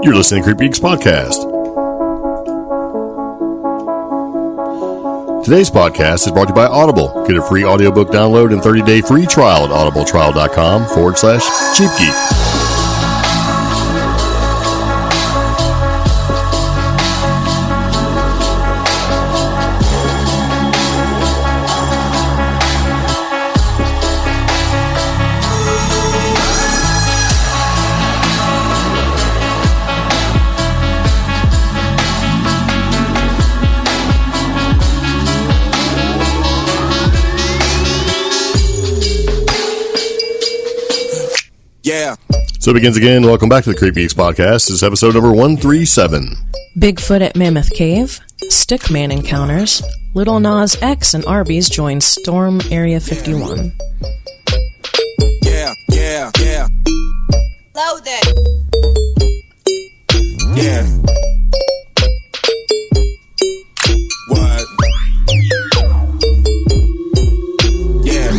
You're listening to CreepGeeks Podcast. Today's podcast is brought to you by Audible. Get a free audiobook download and 30-day free trial at audibletrial.com/CheapGeek. So it begins again. Welcome back to the CreepGeeks Podcast. This is episode number 137. Bigfoot at Mammoth Cave, Stickman encounters, Lil Nas X and Arbys join Storm Area 51. Yeah. Load that. Yeah. What? Yeah.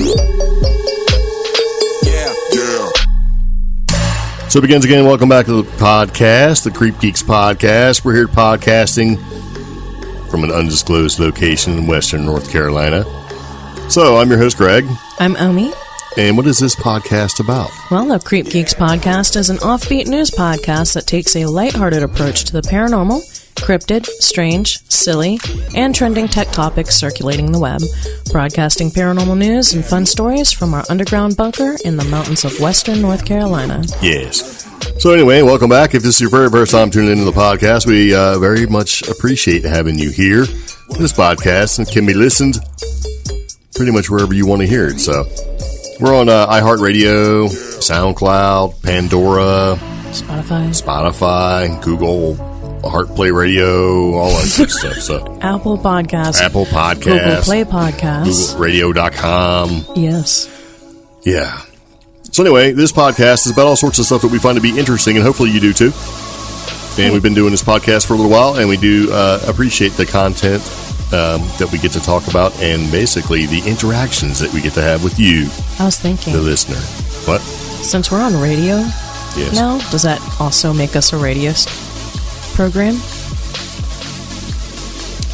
So it begins again. Welcome back to the podcast, the CreepGeeks Podcast. We're here podcasting from an undisclosed location in western North Carolina. So I'm your host, Greg. I'm Omi. And what is this podcast about? Well, the CreepGeeks Podcast is an offbeat news podcast that takes a lighthearted approach to the paranormal, cryptid, strange, silly, and trending tech topics circulating the web, broadcasting paranormal news and fun stories from our underground bunker in the mountains of western North Carolina. Yes. So anyway, welcome back. If this is your very first time tuning into the podcast, we very much appreciate having you here. This podcast can be listened pretty much wherever you want to hear it. So we're on iHeartRadio, SoundCloud, Pandora, Spotify, Google, HeartPlay Radio, all that good stuff. So Apple Podcasts, Google Play Podcasts, GoogleRadio.com. Yes. Yeah. So anyway, this podcast is about all sorts of stuff that we find to be interesting, and hopefully you do too. And we've been doing this podcast for a little while, and we do appreciate the content that we get to talk about, and basically the interactions that we get to have with you, I was thinking, the listener. What? Since we're on radio now, does that also make us a radio program?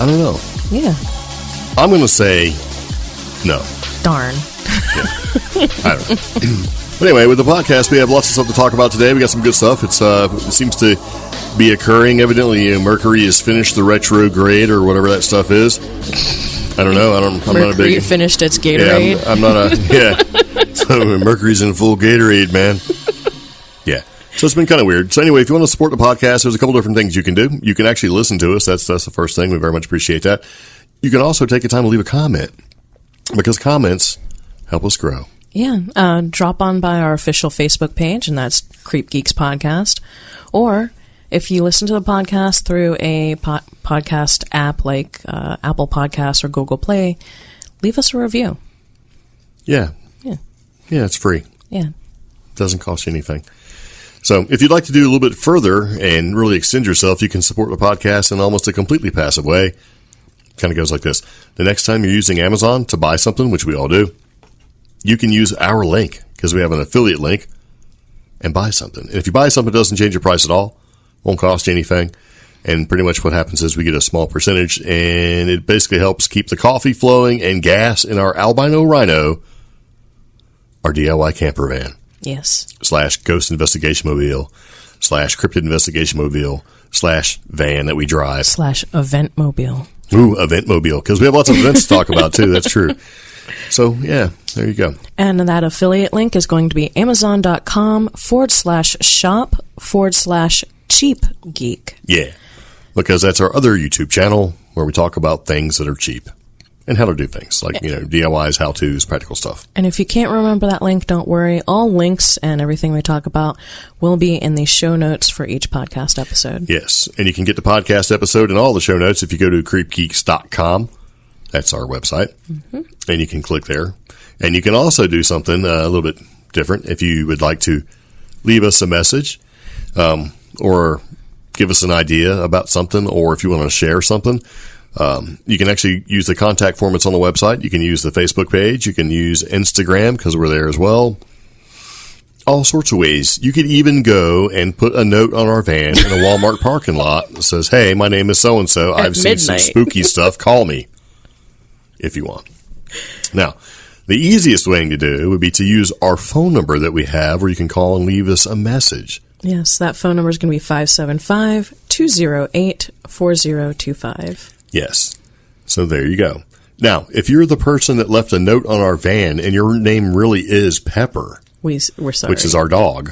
I don't know. Yeah. I'm going to say no. Darn. Yeah. I don't know. But anyway, with the podcast, we have lots of stuff to talk about today. We got some good stuff. It seems to be occurring. Evidently, Mercury has finished the retrograde or whatever that stuff is. I don't know. I'm Mercury not a big. Finished its Gatorade. Yeah, I'm not a. Yeah. So Mercury's in full Gatorade, man. Yeah. So it's been kind of weird. So anyway, if you want to support the podcast, there's a couple different things you can do. You can actually listen to us. That's the first thing. We very much appreciate that. You can also take the time to leave a comment, because comments help us grow. Yeah. Drop on by our official Facebook page, and that's CreepGeeks Podcast. Or if you listen to the podcast through a podcast app like Apple Podcasts or Google Play, leave us a review. Yeah. Yeah. Yeah, it's free. Yeah. Doesn't cost you anything. So if you'd like to do a little bit further and really extend yourself, you can support the podcast in almost a completely passive way. Kind of goes like this. The next time you're using Amazon to buy something, which we all do, you can use our link, because we have an affiliate link, and buy something. And if you buy something that doesn't change your price at all, won't cost you anything, and pretty much what happens is we get a small percentage, and it basically helps keep the coffee flowing and gas in our Albino Rhino, our DIY camper van. Yes. / ghost investigation mobile / cryptid investigation mobile / van that we drive / event mobile. Ooh, event mobile, because we have lots of events to talk about too. That's true. So yeah, there you go. And that affiliate link is going to be amazon.com/shop/cheapgeek. Yeah, because that's our other YouTube channel where we talk about things that are cheap and how to do things like, DIYs, how-tos, practical stuff. And if you can't remember that link, don't worry. All links and everything we talk about will be in the show notes for each podcast episode. Yes, and you can get the podcast episode and all the show notes if you go to CreepGeeks.com. That's our website. Mm-hmm. And you can click there. And you can also do something a little bit different if you would like to leave us a message or give us an idea about something, or if you want to share something. You can actually use the contact form that's on the website. You can use the Facebook page. You can use Instagram, because we're there as well. All sorts of ways. You could even go and put a note on our van in a Walmart parking lot that says, "Hey, my name is so-and-so. I've seen some spooky stuff. Call me if you want." Now, the easiest way to do would be to use our phone number that we have where you can call and leave us a message. Yes, that phone number is going to be 575-208-4025. Yes. So there you go. Now, if you're the person that left a note on our van and your name really is Pepper, we're sorry. which is our dog,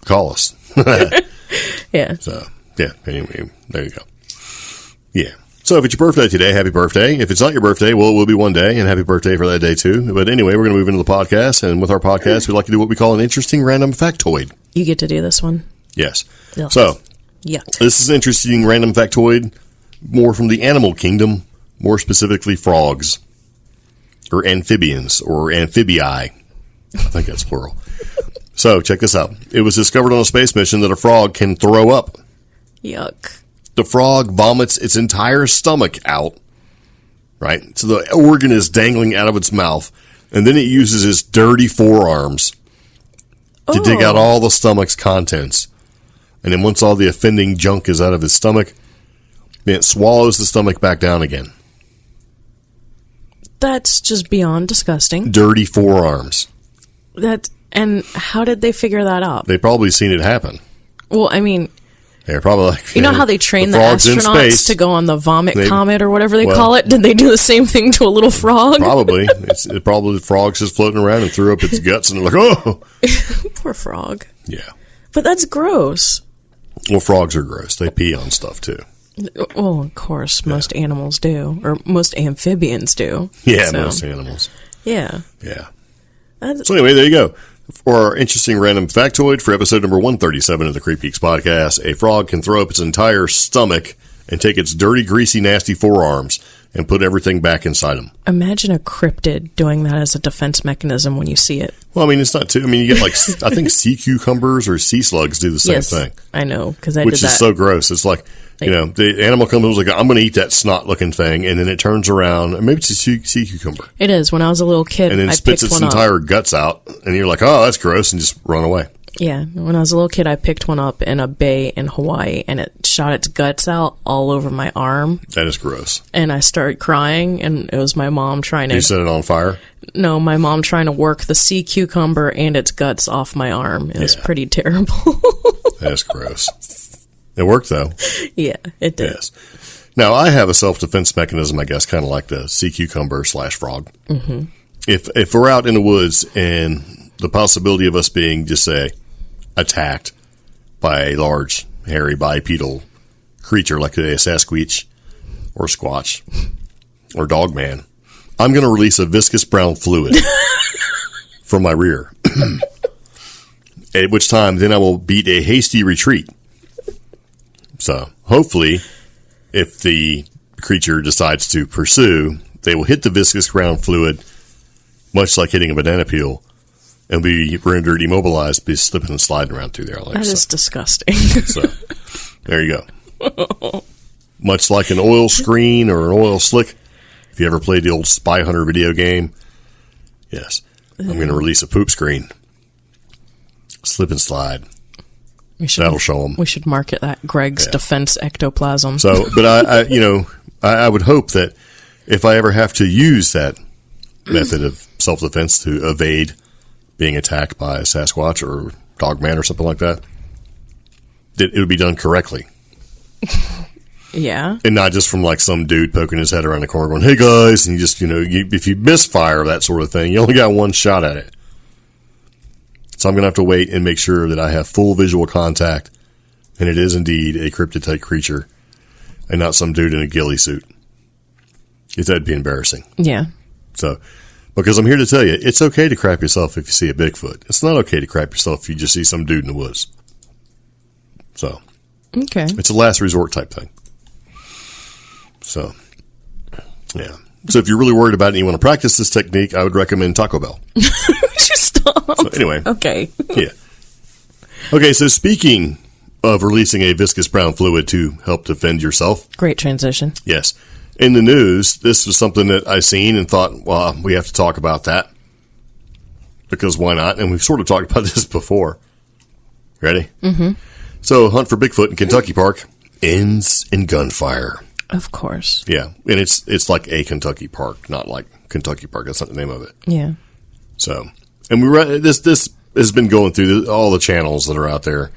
call us. Yeah. So, yeah, anyway, there you go. Yeah. So if it's your birthday today, happy birthday. If it's not your birthday, well, it will be one day, and happy birthday for that day too. But anyway, we're going to move into the podcast, and with our podcast, we like to do what we call an interesting random factoid. You get to do this one. Yes. Yes. So, yeah, this is an interesting random factoid, more from the animal kingdom, more specifically frogs, or amphibians, or amphibii. I think that's plural. So, check this out. It was discovered on a space mission that a frog can throw up. Yuck. The frog vomits its entire stomach out, right? So the organ is dangling out of its mouth, and then it uses its dirty forearms to dig out all the stomach's contents. And then once all the offending junk is out of his stomach, then it swallows the stomach back down again. That's just beyond disgusting. Dirty forearms. And how did they figure that out? They've probably seen it happen. Well, I mean, they're probably like, you know how they train the frogs in astronauts space to go on the vomit comet or whatever they call it? Did they do the same thing to a little frog? Probably. It probably the frog's just floating around and threw up its guts, and they're like, oh. Poor frog. Yeah. But that's gross. Well, frogs are gross. They pee on stuff, too. Well, of course, most animals do, or most amphibians do. Yeah, most animals. Yeah. Yeah. So anyway, there you go. For our interesting random factoid for episode number 137 of the CreepGeeks Podcast, a frog can throw up its entire stomach and take its dirty, greasy, nasty forearms and put everything back inside them. Imagine a cryptid doing that as a defense mechanism when you see it. Well, I mean, it's not too... I mean, you get, like, I think sea cucumbers or sea slugs do the same thing. I know, because I did that. Which is so gross. It's like, you know, the animal comes and was like, I'm going to eat that snot-looking thing, and then it turns around, and maybe it's a sea cucumber. It is. When I was a little kid, and then spits its entire guts out, and you're like, oh, that's gross, and just run away. Yeah. When I was a little kid, I picked one up in a bay in Hawaii, and it shot its guts out all over my arm. That is gross. And I started crying, and it was my mom trying to... You set it on fire? No, my mom trying to work the sea cucumber and its guts off my arm. It was pretty terrible. That's gross. It worked, though. Yeah, it did. Yes. Now, I have a self-defense mechanism, I guess, kind of like the sea cucumber / frog. Mm-hmm. If we're out in the woods and the possibility of us being, just say, attacked by a large, hairy, bipedal creature like a Sasquatch or Squatch or Dogman, I'm going to release a viscous brown fluid from my rear. At which time, then I will beat a hasty retreat. So, hopefully, if the creature decides to pursue, they will hit the viscous brown fluid, much like hitting a banana peel, and be rendered immobilized, be slipping and sliding around through there. Like that is disgusting. So, there you go. Much like an oil screen or an oil slick. If you ever played the old Spy Hunter video game, yes, I'm going to release a poop screen. Slip and slide. That'll show them. We should market that Greg's Defense Ectoplasm. So, but I would hope that if I ever have to use that method of self-defense to evade being attacked by a Sasquatch or Dogman or something like that, that it would be done correctly. Yeah. And not just from like some dude poking his head around the corner going, hey guys, and you just, if you misfire that sort of thing, you only got one shot at it. So I'm going to have to wait and make sure that I have full visual contact, and it is indeed a cryptid-type creature, and not some dude in a ghillie suit. If that'd be embarrassing. Yeah. So, because I'm here to tell you, it's okay to crap yourself if you see a Bigfoot. It's not okay to crap yourself if you just see some dude in the woods. So, okay. It's a last resort type thing. So, yeah. So if you're really worried about it and you want to practice this technique, I would recommend Taco Bell. We should stop. So anyway. Okay. Yeah. Okay, so speaking of releasing a viscous brown fluid to help defend yourself. Great transition. Yes. In the news, this was something that I seen and thought, well, we have to talk about that. because why not? And we've sort of talked about this before. Ready? Mm-hmm. So, hunt for Bigfoot in Kentucky Park ends in gunfire. Of course. Yeah, and it's like a Kentucky Park, not like Kentucky Park. That's not the name of it. Yeah. So, and this has been going through all the channels that are out there.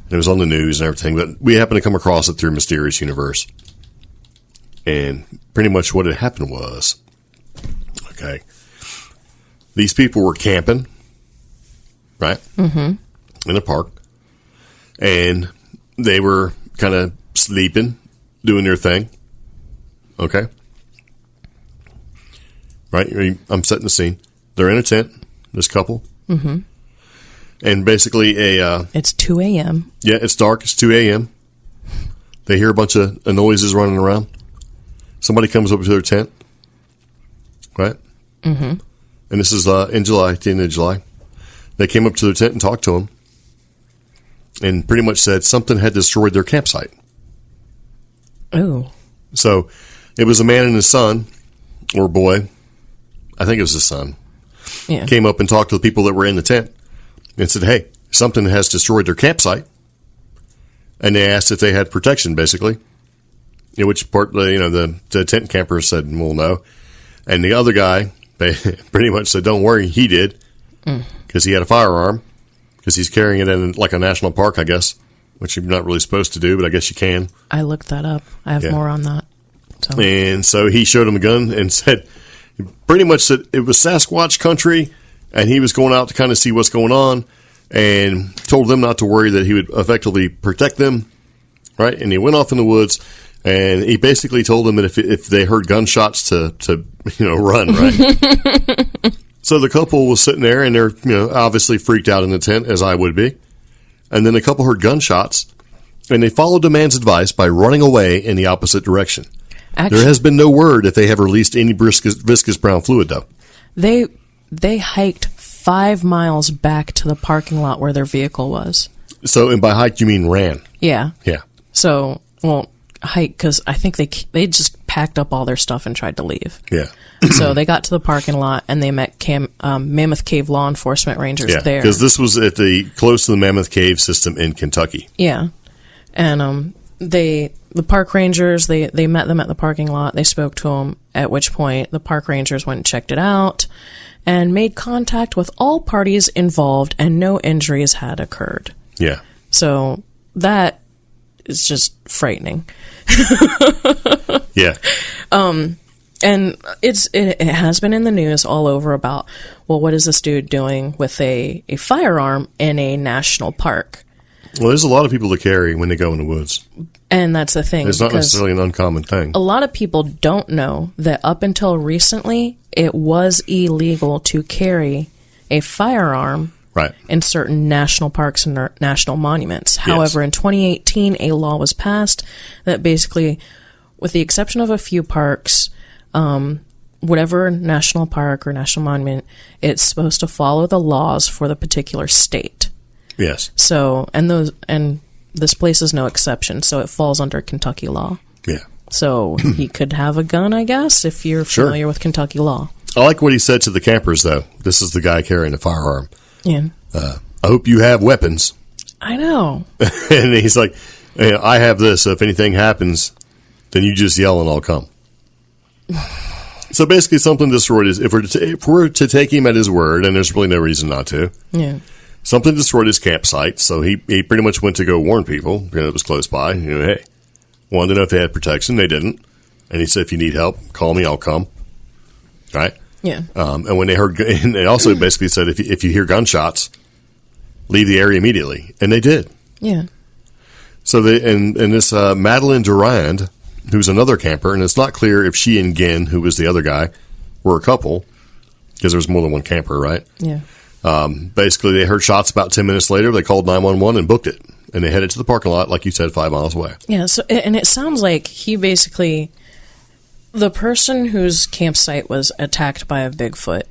It was on the news and everything, but we happened to come across it through Mysterious Universe. And pretty much what had happened was, okay, these people were camping, right? Mm-hmm. In a park. And they were kind of sleeping, doing their thing. Okay? Right? I'm setting the scene. They're in a tent, this couple. Mm-hmm. And basically it's 2 a.m. Yeah, it's dark. It's 2 a.m. They hear a bunch of noises running around. Somebody comes over to their tent. Right? Mm-hmm. And this is in July, at the end of July. They came up to their tent and talked to them. And pretty much said something had destroyed their campsite. Oh. So it was a man and his son, or boy. I think it was his son. Yeah. Came up and talked to the people that were in the tent and said, hey, something has destroyed their campsite. And they asked if they had protection, basically. In which part, the tent campers said, well, no. And the other guy, they pretty much said, don't worry, he did. Because he had a firearm. Because he's carrying it in like a national park, I guess. Which you're not really supposed to do, but I guess you can. I looked that up. I have more on that. So. And so he showed him a gun and said, pretty much said it was Sasquatch country, and he was going out to kind of see what's going on, and told them not to worry, that he would effectively protect them, right? And he went off in the woods, and he basically told them that if they heard gunshots to run, right? So the couple was sitting there, and they're obviously freaked out in the tent, as I would be. And then the couple heard gunshots, and they followed the man's advice by running away in the opposite direction. Actually, there has been no word if they have released any viscous brown fluid, though. They hiked 5 miles back to the parking lot where their vehicle was. So, and by hiked, you mean ran? Yeah. Yeah. So, well, hike, because I think they just packed up all their stuff and tried to leave. Yeah. So they got to the parking lot, and they met Mammoth Cave law enforcement rangers there. Because this was close to the Mammoth Cave system in Kentucky. Yeah. And the park rangers, they met them at the parking lot. They spoke to them, at which point the park rangers went and checked it out and made contact with all parties involved, and no injuries had occurred. Yeah. So that is just frightening. Yeah. And it has been in the news all over about, well, what is this dude doing with a firearm in a national park? Well, there's a lot of people to carry when they go in the woods. And that's the thing. It's not necessarily an uncommon thing. A lot of people don't know that up until recently, it was illegal to carry a firearm in certain national parks and national monuments. Yes. However, in 2018, a law was passed that basically, with the exception of a few parks, whatever national park or national monument, it's supposed to follow the laws for the particular state. Yes. So, and this place is no exception, so it falls under Kentucky law. Yeah. So he could have a gun, I guess, if you're familiar with Kentucky law. I like what he said to the campers, though. This is the guy carrying a firearm. Yeah. I hope you have weapons. I know. And he's like, hey, I have this, so if anything happens, then you just yell and I'll come. So basically, something destroyed his. If we're to take him at his word, and there's really no reason not to. Yeah. Something destroyed his campsite, so he pretty much went to go warn people. It was close by. Hey, wanted to know if they had protection. They didn't, and he said, if you need help, call me. I'll come. Right. Yeah. And when they heard, and they also basically said, if you hear gunshots, leave the area immediately, and they did. Yeah. So and this Madeline Durand, who's another camper, and it's not clear if she and Ginn, who was the other guy, were a couple, because there's more than one camper, right? Yeah. Basically, they heard shots about 10 minutes later. They called 911 and booked it, and they headed to the parking lot, like you said, 5 miles away. Yeah. So, and it sounds like he basically, the person whose campsite was attacked by a Bigfoot.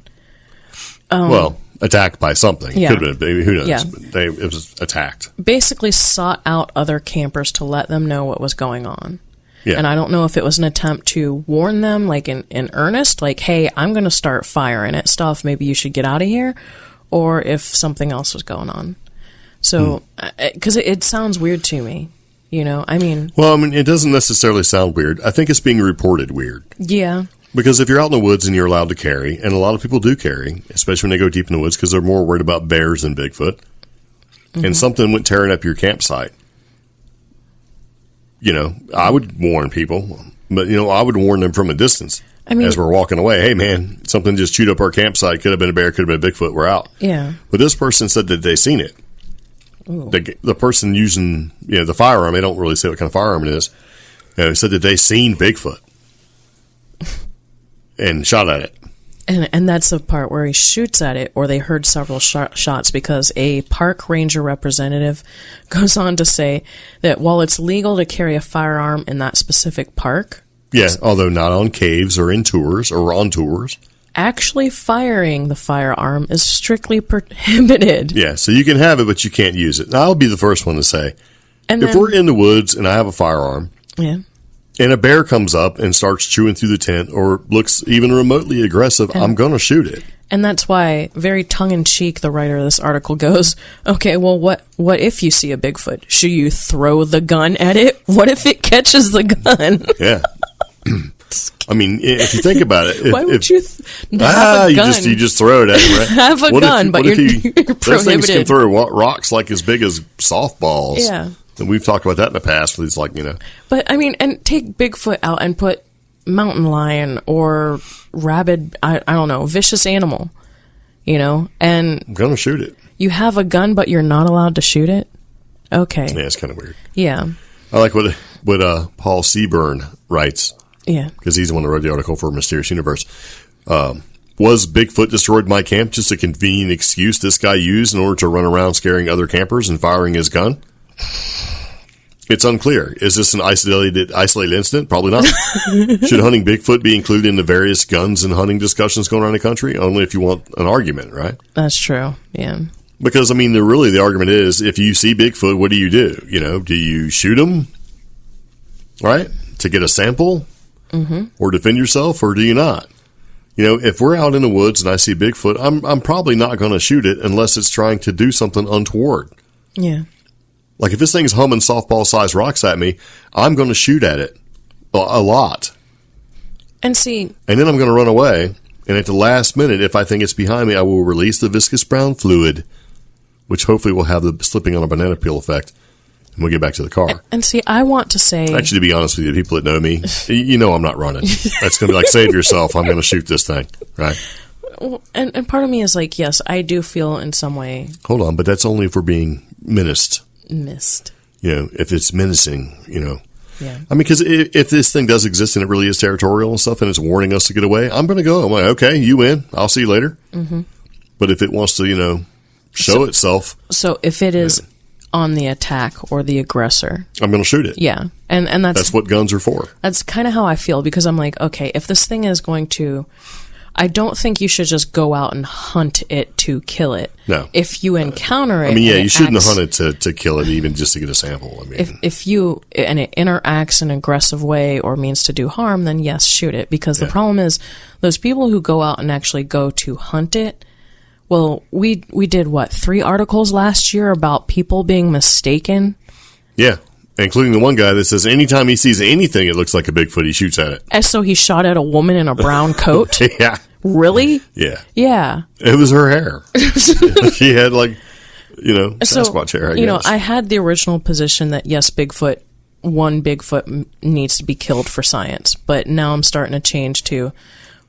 Well, attacked by something. Yeah. Could have been, who knows? Yeah. But it was attacked. Basically sought out other campers to let them know what was going on. Yeah. And I don't know if it was an attempt to warn them, like in earnest, like, hey, I'm going to start firing at stuff. Maybe you should get out of here. or if something else was going on. So, because it sounds weird to me, you know, I mean... Well, I mean, it doesn't necessarily sound weird. I think it's being reported weird. Yeah. Because if you're out in the woods and you're allowed to carry, and a lot of people do carry, especially when they go deep in the woods because they're more worried about bears than Bigfoot, and something went tearing up your campsite, you know, I would warn people, but, you know, I would warn them from a distance. I mean, as we're walking away, hey, man, something just chewed up our campsite. Could have been a bear, could have been a Bigfoot. We're out. Yeah. But this person said that they seen it. The person using, you know, the firearm, they don't really say what kind of firearm it is, said that they seen Bigfoot and shot at it. And that's the part where he shoots at it, or they heard several shots, because a park ranger representative goes on to say that while it's legal to carry a firearm in that specific park... Yeah, although not on caves or in tours or on tours. Actually firing the firearm is strictly prohibited. Yeah, so you can have it, but you can't use it. Now, I'll be the first one to say, if we're in the woods and I have a firearm, and a bear comes up and starts chewing through the tent or looks even remotely aggressive, I'm going to shoot it. And that's why, very tongue-in-cheek, the writer of this article goes, okay, well, what if you see a Bigfoot? Should you throw the gun at it? What if it catches the gun? Yeah. I mean, if you think about it, why would you have a gun? You just throw it at him, right? Have a gun, but you're prohibited. Those things can throw rocks like as big as softballs. Yeah. And we've talked about that in the past. It's like, you know. But, I mean, and take Bigfoot out and put mountain lion or rabid, I don't know, vicious animal, you know, and... I'm going to shoot it. You have a gun, but you're not allowed to shoot it? Okay. Yeah, it's kind of weird. Yeah. I like what Paul Seaburn writes. Yeah. Because he's the one that wrote the article for Mysterious Universe. Was Bigfoot destroyed my camp just a convenient excuse this guy used in order to run around scaring other campers and firing his gun? It's unclear. Is this an isolated incident? Probably not. Should hunting Bigfoot be included in the various guns and hunting discussions going around the country? Only if you want an argument, right? That's true. Yeah. Because, I mean, the argument is, if you see Bigfoot, what do? You know, do you shoot him, right, to get a sample? Or defend yourself, or do you not? You know, if we're out in the woods and I see Bigfoot, I'm probably not going to shoot it unless it's trying to do something untoward. Yeah. Like if this thing's humming softball-sized rocks at me, I'm going to shoot at it a lot. And then I'm going to run away, and at the last minute, if I think it's behind me, I will release the viscous brown fluid, which hopefully will have the slipping on a banana peel effect. And we'll get back to the car. And see, I want to say... Actually, to be honest with you, the people that know me, you know I'm not running. That's going to be like, save yourself. I'm going to shoot this thing, right? And part of me is like, yes, I do feel in some way... Hold on, but that's only if we're being menaced. Missed. You know, if it's menacing, you know. Yeah. I mean, because if this thing does exist and it really is territorial and stuff and it's warning us to get away, I'm going to go. I'm like, okay, you win. I'll see you later. But if it wants to, you know, show itself... So if it is... on the attack or the aggressor, I'm going to shoot it. Yeah. And that's what guns are for. That's kind of how I feel, because I'm like, okay, if this thing is going to, I don't think you should just go out and hunt it to kill it. No. If you encounter it, I mean, yeah, you shouldn't hunt it to kill it, even just to get a sample. I mean, if it interacts in an aggressive way or means to do harm, then yes, shoot it. Because the problem is those people who go out and actually go to hunt it. Well, we did, 3 articles last year about people being mistaken? Yeah, including the one guy that says anytime he sees anything it looks like a Bigfoot, he shoots at it. And so he shot at a woman in a brown coat? Yeah. Really? Yeah. Yeah. It was her hair. She had, like, you know, Sasquatch hair, I guess. You know, I had the original position that, yes, one Bigfoot needs to be killed for science. But now I'm starting to change to...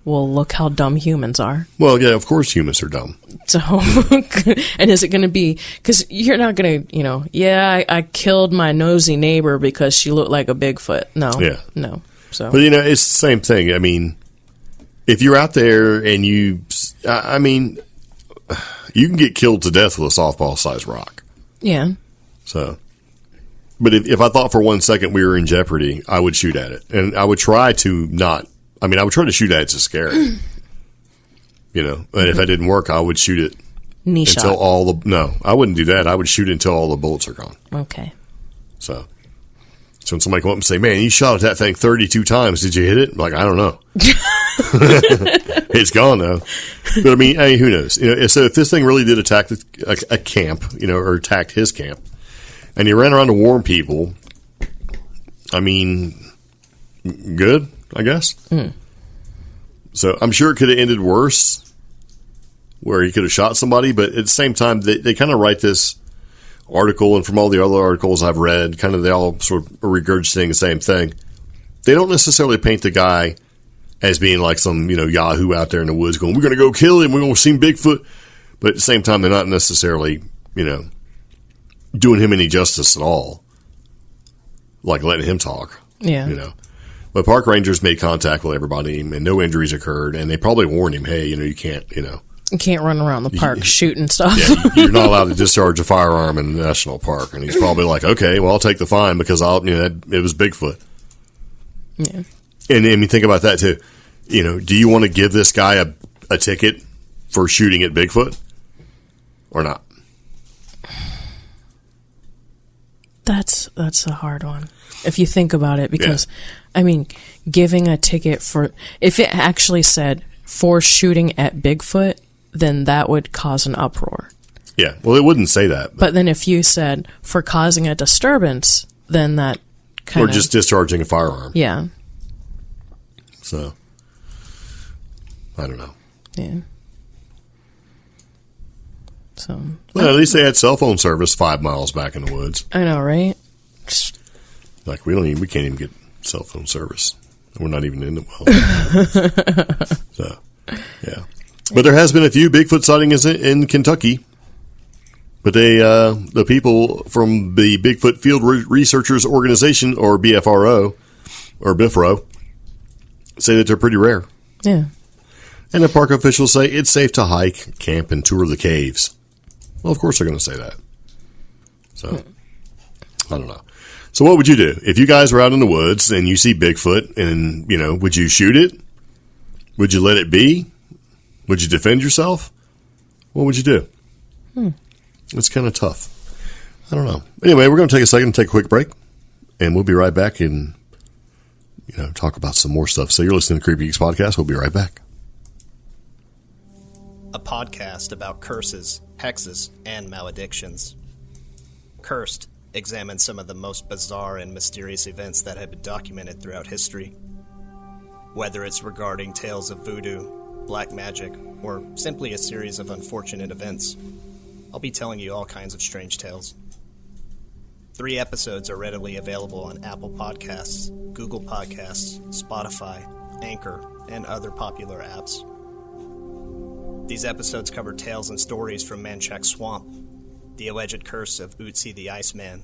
Well, look how dumb humans are. Well, yeah, of course humans are dumb. So, and is it going to be, because you're not going to, you know, I killed my nosy neighbor because she looked like a Bigfoot. No. Yeah. No. So. But, you know, it's the same thing. I mean, if you're out there and you can get killed to death with a softball-sized rock. Yeah. So, but if I thought for 1 second we were in jeopardy, I would shoot at it. And I would try to not. I mean, I would try to shoot at it to scare it. You know, and if that didn't work, I would shoot it until I wouldn't do that. I would shoot it until all the bullets are gone. Okay. So, So when somebody come up and say, man, you shot at that thing 32 times. Did you hit it? I'm like, I don't know. It's gone though. But I mean, who knows? So if this thing really did attack a camp, or attacked his camp, and he ran around to warn people, I mean, good, I guess. Mm. So I'm sure it could have ended worse, where he could have shot somebody. But at the same time, they kind of write this article, and from all the other articles I've read, kind of they all sort of regurgitating the same thing. They don't necessarily paint the guy as being like some, Yahoo out there in the woods going, we're going to go kill him, we're going to see Bigfoot. But at the same time, they're not necessarily, doing him any justice at all. Like letting him talk. Yeah. But park rangers made contact with everybody, and no injuries occurred, and they probably warned him, hey, you can't, You can't run around the park shooting stuff. Yeah, you're not allowed to discharge a firearm in the national park. And he's probably like, okay, well, I'll take the fine because it was Bigfoot. Yeah. And I mean, think about that too. Do you want to give this guy a ticket for shooting at Bigfoot or not? That's a hard one if you think about it, because I mean, giving a ticket if it actually said for shooting at Bigfoot, then that would cause an uproar. Yeah, well, it wouldn't say that. But then if you said for causing a disturbance, then that kind of... Or just discharging a firearm. Yeah. So, I don't know. Yeah. So... Well, at least they had cell phone service 5 miles back in the woods. I know, right? Like, we can't even get cell phone service. We're not even in the well. So, yeah. But there has been a few Bigfoot sightings in Kentucky. But the people from the Bigfoot Field Researchers Organization, or BFRO, or BIFRO, say that they're pretty rare. Yeah. And the park officials say it's safe to hike, camp, and tour the caves. Well, of course they're going to say that. So, I don't know. So what would you do? If you guys were out in the woods and you see Bigfoot and, would you shoot it? Would you let it be? Would you defend yourself? What would you do? It's kind of tough. I don't know. Anyway, we're going to take a second and take a quick break. And we'll be right back and, talk about some more stuff. So you're listening to CreepGeeks Podcast. We'll be right back. A podcast about curses, hexes, and maledictions. Cursed examines some of the most bizarre and mysterious events that have been documented throughout history. Whether it's regarding tales of voodoo, black magic, or simply a series of unfortunate events, I'll be telling you all kinds of strange tales. 3 episodes are readily available on Apple Podcasts, Google Podcasts, Spotify, Anchor, and other popular apps. These episodes cover tales and stories from Manchac Swamp, the alleged curse of Ötzi the Iceman,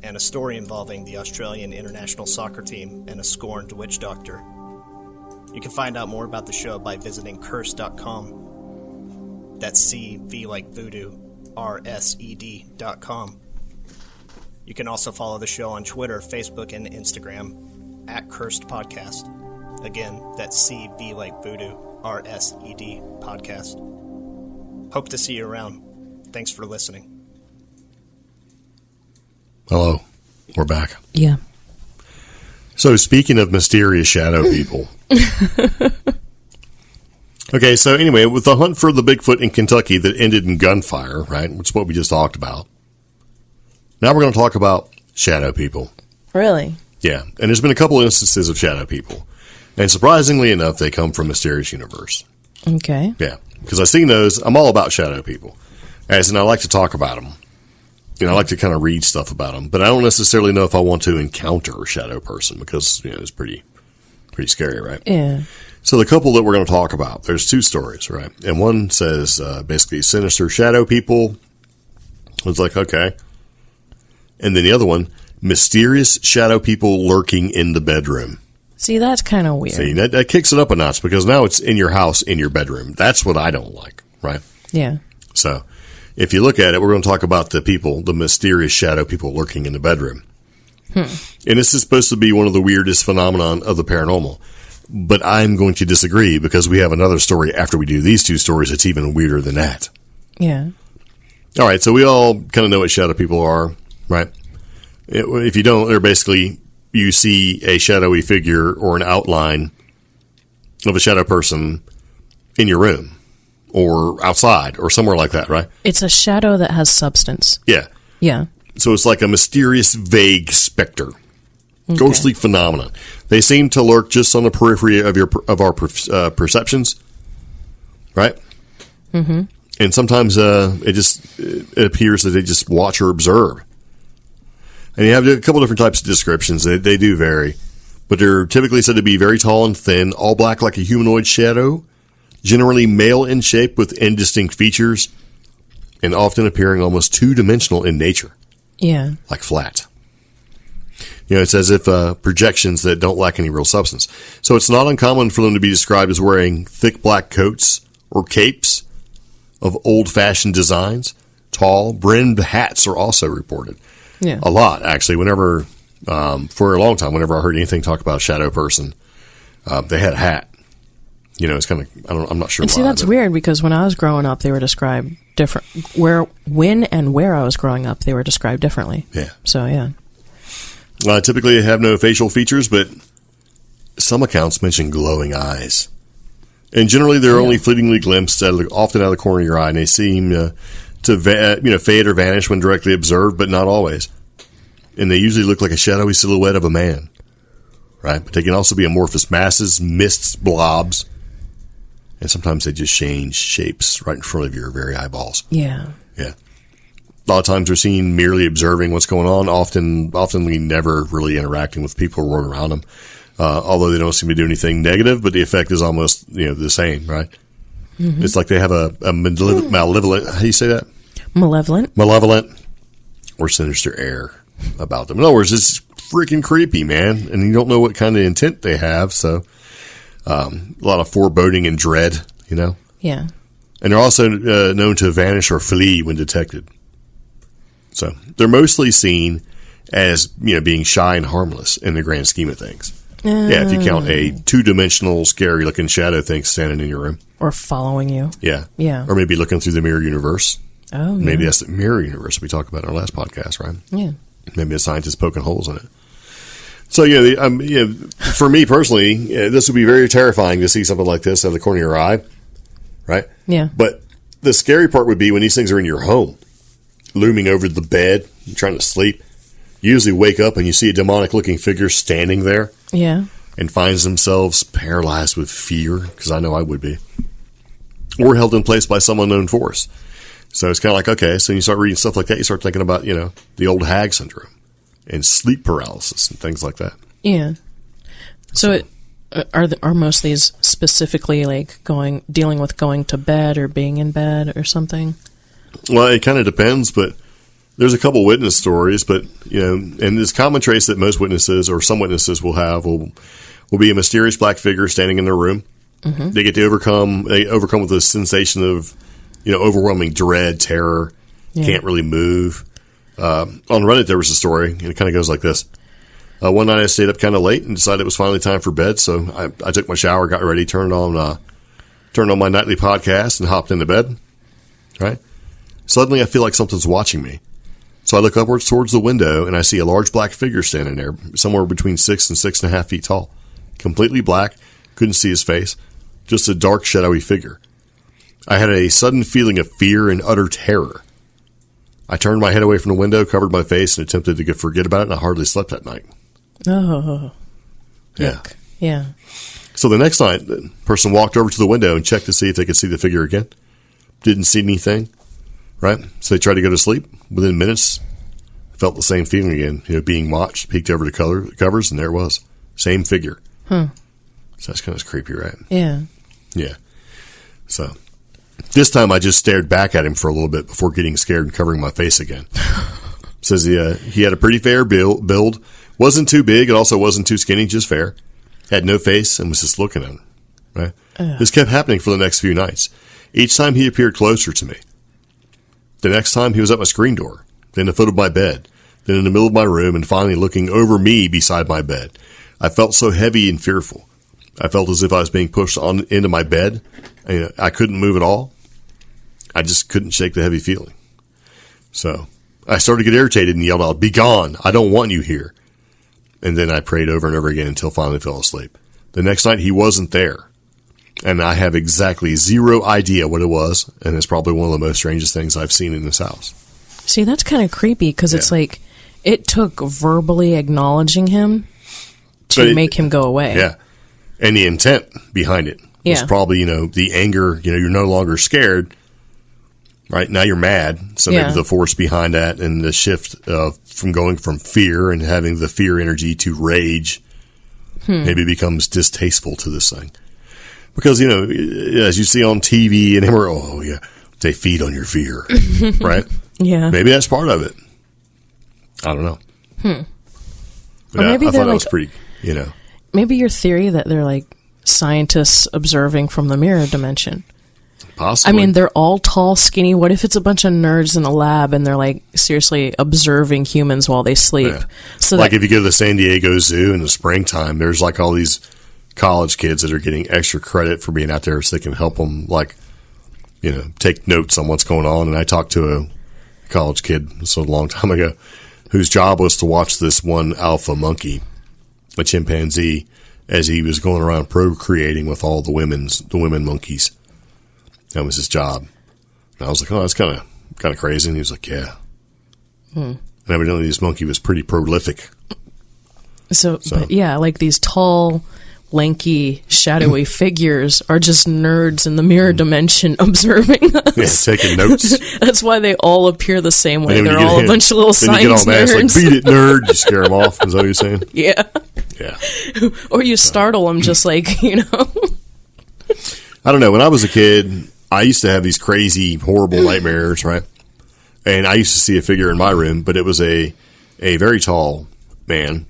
and a story involving the Australian international soccer team and a scorned witch doctor. You can find out more about the show by visiting curse.com. That's CV like voodoo, RSED.com. You can also follow the show on Twitter, Facebook, and Instagram at Cursed Podcast. Again, that's CV like voodoo, RSED Podcast. Hope to see you around. Thanks for listening. Hello. We're back. Yeah. So speaking of mysterious shadow people. Okay, so anyway, with the hunt for the Bigfoot in Kentucky that ended in gunfire, right, which is what we just talked about. Now we're going to talk about shadow people. Really? Yeah, and there's been a couple instances of shadow people. And surprisingly enough, they come from Mysterious Universe. Okay. Yeah, because I've seen those. I'm all about shadow people. As in, I like to talk about them. I like to kind of read stuff about them. But I don't necessarily know if I want to encounter a shadow person because, it's pretty scary, right? Yeah. So the couple that we're going to talk about, there's 2 stories, right? And one says basically sinister shadow people. It's like, okay. And then the other one, mysterious shadow people lurking in the bedroom. See, that's kind of weird. See, that kicks it up a notch because now it's in your house, in your bedroom. That's what I don't like, right? Yeah. So if you look at it, we're going to talk about the mysterious shadow people lurking in the bedroom. And this is supposed to be one of the weirdest phenomenon of the paranormal. But I'm going to disagree because we have another story after we do these 2 stories that's even weirder than that. Yeah. All right, so we all kind of know what shadow people are, right? If you don't, they're basically you see a shadowy figure or an outline of a shadow person in your room or outside or somewhere like that, right? It's a shadow that has substance. Yeah. Yeah. So it's like a mysterious, vague specter. Ghostly phenomenon. They seem to lurk just on the periphery of our perceptions, right? Mm-hmm. And sometimes it appears that they just watch or observe. And you have a couple different types of descriptions. They do vary, but they're typically said to be very tall and thin, all black like a humanoid shadow, generally male in shape with indistinct features, and often appearing almost two-dimensional in nature. Yeah. Like flat. It's as if projections that don't lack any real substance. So it's not uncommon for them to be described as wearing thick black coats or capes of old-fashioned designs. Tall, brimmed hats are also reported. Yeah. A lot, actually. Whenever, for a long time, whenever I heard anything talk about a shadow person, they had a hat. It's kind of, I'm not sure why. See, that's weird because when I was growing up, they were described different. When and where I was growing up, they were described differently. Yeah. So, yeah. Typically, they have no facial features, but some accounts mention glowing eyes. And generally, they're only fleetingly glimpsed, often out of the corner of your eye, and they seem to fade or vanish when directly observed, but not always. And they usually look like a shadowy silhouette of a man, right? But they can also be amorphous masses, mists, blobs, and sometimes they just change shapes right in front of your very eyeballs. Yeah. Yeah. A lot of times they're seen merely observing what's going on, often never really interacting with people or around them, although they don't seem to do anything negative, but the effect is almost the same, right? Mm-hmm. It's like they have a malevolent, how do you say that? Malevolent or sinister air about them. In other words, it's freaking creepy, man, and you don't know what kind of intent they have, so a lot of foreboding and dread, Yeah. And they're also known to vanish or flee when detected. So they're mostly seen as, being shy and harmless in the grand scheme of things. Yeah, if you count a two-dimensional, scary-looking shadow thing standing in your room. Or following you. Yeah. Yeah. Or maybe looking through the mirror universe. Oh, yeah. Maybe that's the mirror universe we talked about in our last podcast, right? Yeah. Maybe a scientist poking holes in it. So, for me personally, this would be very terrifying to see something like this out of the corner of your eye, right? Yeah. But the scary part would be when these things are in your home, looming over the bed, you're trying to sleep. You usually wake up and you see a demonic-looking figure standing there. Yeah. And finds themselves paralyzed with fear, because I know I would be. Or held in place by some unknown force. So it's kind of like, okay, so you start reading stuff like that, you start thinking about, the old hag syndrome and sleep paralysis and things like that. Yeah. So are most of these specifically like dealing with going to bed or being in bed or something? Well, it kind of depends, but there's a couple witness stories, but, and this common trace that most witnesses or some witnesses will have will be a mysterious black figure standing in their room. Mm-hmm. They overcome with a sensation of, overwhelming dread, terror, can't really move. On Reddit, there was a story, and it kind of goes like this. One night I stayed up kind of late and decided it was finally time for bed, so I took my shower, got ready, turned on my nightly podcast, and hopped into bed. Right? Suddenly, I feel like something's watching me. So I look upwards towards the window, and I see a large black figure standing there, somewhere between 6 and 6.5 feet tall. Completely black, couldn't see his face, just a dark, shadowy figure. I had a sudden feeling of fear and utter terror. I turned my head away from the window, covered my face, and attempted to forget about it, and I hardly slept that night. Oh. Yeah. Yuck. Yeah. So the next night, the person walked over to the window and checked to see if they could see the figure again. Didn't see anything. Right? So they tried to go to sleep. Within minutes, I felt the same feeling again. Being watched, peeked over the covers, and there it was. Same figure. Huh. So that's kind of creepy, right? Yeah. Yeah. So this time I just stared back at him for a little bit before getting scared and covering my face again. Says he had a pretty fair build. Wasn't too big. It also wasn't too skinny, just fair. Had no face and was just looking at him. Right? This kept happening for the next few nights. Each time he appeared closer to me. The next time, he was at my screen door, then the foot of my bed, then in the middle of my room, and finally looking over me beside my bed. I felt so heavy and fearful. I felt as if I was being pushed into my bed. I couldn't move at all. I just couldn't shake the heavy feeling. So I started to get irritated and yelled out, "Be gone! I don't want you here." And then I prayed over and over again until finally fell asleep. The next night, he wasn't there. And I have exactly zero idea what it was. And it's probably one of the most strangest things I've seen in this house. See, that's kind of creepy because it's like it took verbally acknowledging him to make him go away. Yeah. And the intent behind it was probably, the anger, you're no longer scared. Right now you're mad, so maybe the force behind that and the shift from going from fear and having the fear energy to rage maybe becomes distasteful to this thing. Because, as you see on TV and they feed on your fear, right? Yeah. Maybe that's part of it. I don't know. But or maybe I thought like, that was pretty, Maybe your theory that they're like scientists observing from the mirror dimension. Possibly. I mean, they're all tall, skinny. What if it's a bunch of nerds in a lab and they're like seriously observing humans while they sleep? Yeah. So like if you go to the San Diego Zoo in the springtime, there's like all these college kids that are getting extra credit for being out there so they can help them take notes on what's going on. And I talked to a college kid a long time ago whose job was to watch this one alpha monkey, a chimpanzee, as he was going around procreating with all the women monkeys. That was his job. And I was like, oh, that's kind of crazy. And he was like, yeah. And evidently this monkey was pretty prolific. So. But yeah, like these tall, lanky, shadowy figures are just nerds in the mirror dimension observing us. Yeah, taking notes. That's why they all appear the same way. They're all a bunch of little science nerds. Like, beat it, nerd. You scare them off. Is that what you're saying? Yeah. Yeah. Or you startle them just like, I don't know. When I was a kid, I used to have these crazy, horrible nightmares, right? And I used to see a figure in my room, but it was a very tall man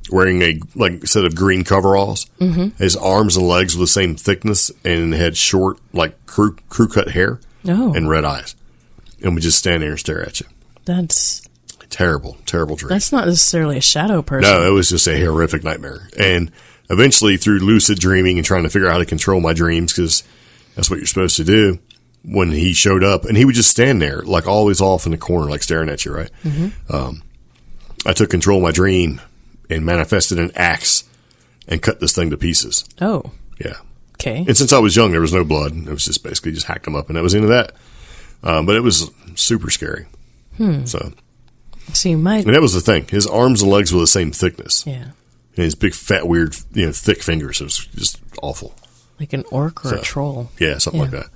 wearing a set of green coveralls. Mm-hmm. His arms and legs were the same thickness and had short, crew cut hair and red eyes. And would just stand there and stare at you. That's terrible, terrible dream. That's not necessarily a shadow person. No, it was just a horrific nightmare. And eventually, through lucid dreaming and trying to figure out how to control my dreams, because that's what you're supposed to do, when he showed up, and he would just stand there, always off in the corner, staring at you, right? Mm-hmm. I took control of my dream and manifested an axe and cut this thing to pieces. Oh. Yeah. Okay. And since I was young, there was no blood. It was just basically just hacked them up, and that was into that. But it was super scary. So. See, and that was the thing. His arms and legs were the same thickness. Yeah. And his big, fat, weird, thick fingers. It was just awful. Like an orc or a troll. Yeah, something like that.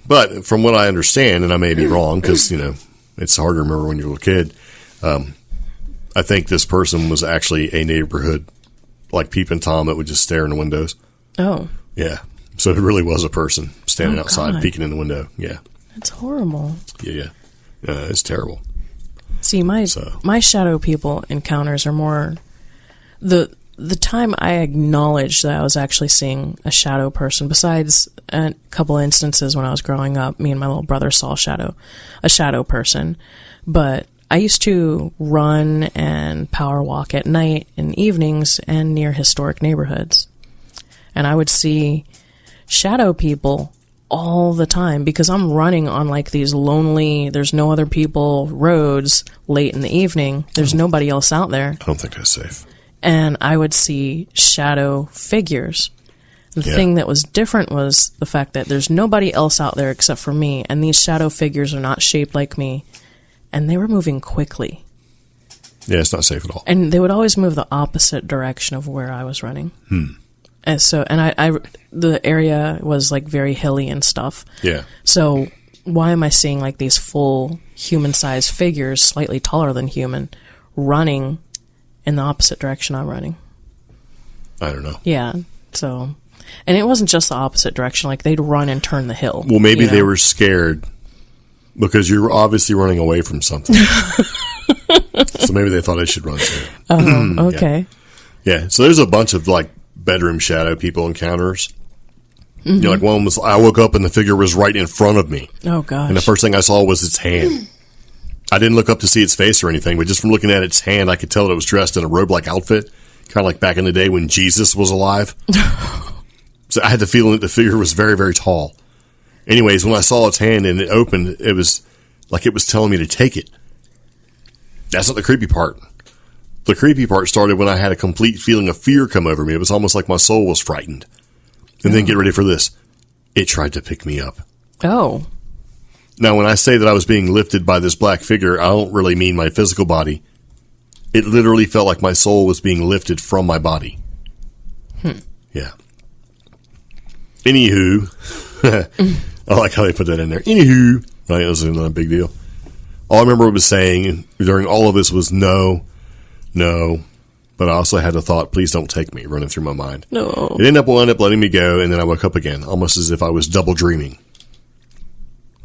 But from what I understand, and I may be wrong because, it's hard to remember when you're a little kid, I think this person was actually a neighborhood, like Peeping Tom, that would just stare in the windows. Oh. Yeah. So it really was a person standing outside, peeking in the window. Yeah. That's horrible. Yeah. It's terrible. See, my shadow people encounters are more the time I acknowledged that I was actually seeing a shadow person. Besides a couple instances when I was growing up, me and my little brother saw a shadow person. But I used to run and power walk at night and evenings and near historic neighborhoods, and I would see shadow people all the time because I'm running on these lonely, there's no other people roads late in the evening. There's nobody else out there. I don't think that's safe. And I would see shadow figures. The thing that was different was the fact that there's nobody else out there except for me, and these shadow figures are not shaped like me, and they were moving quickly. Yeah, it's not safe at all. And they would always move the opposite direction of where I was running. And so, and the area was very hilly and stuff. Yeah. So why am I seeing these full human-sized figures, slightly taller than human, running in the opposite direction I'm running? I don't know. Yeah. So, and it wasn't just the opposite direction. They'd run and turn the hill. Well, maybe they were scared because you were obviously running away from something. So maybe they thought they should run too. Okay. Yeah. So there's a bunch of bedroom shadow people encounters. Mm-hmm. One was, I woke up and the figure was right in front of me. Oh gosh. And the first thing I saw was its hand. I didn't look up to see its face or anything, but just from looking at its hand, I could tell that it was dressed in a robe-like outfit, kind of like back in the day when Jesus was alive. So I had the feeling that the figure was very, very tall. Anyways, when I saw its hand and it opened, it was like it was telling me to take it. That's not the creepy part. The creepy part started when I had a complete feeling of fear come over me. It was almost like my soul was frightened. And then get ready for this. It tried to pick me up. Oh. Now, when I say that I was being lifted by this black figure, I don't really mean my physical body. It literally felt like my soul was being lifted from my body. Yeah. Anywho, I like how they put that in there. Anywho, right, it was not a big deal. All I remember was saying during all of this was no, but I also had the thought, please don't take me, running through my mind. No. It ended up letting me go, and then I woke up again, almost as if I was double dreaming.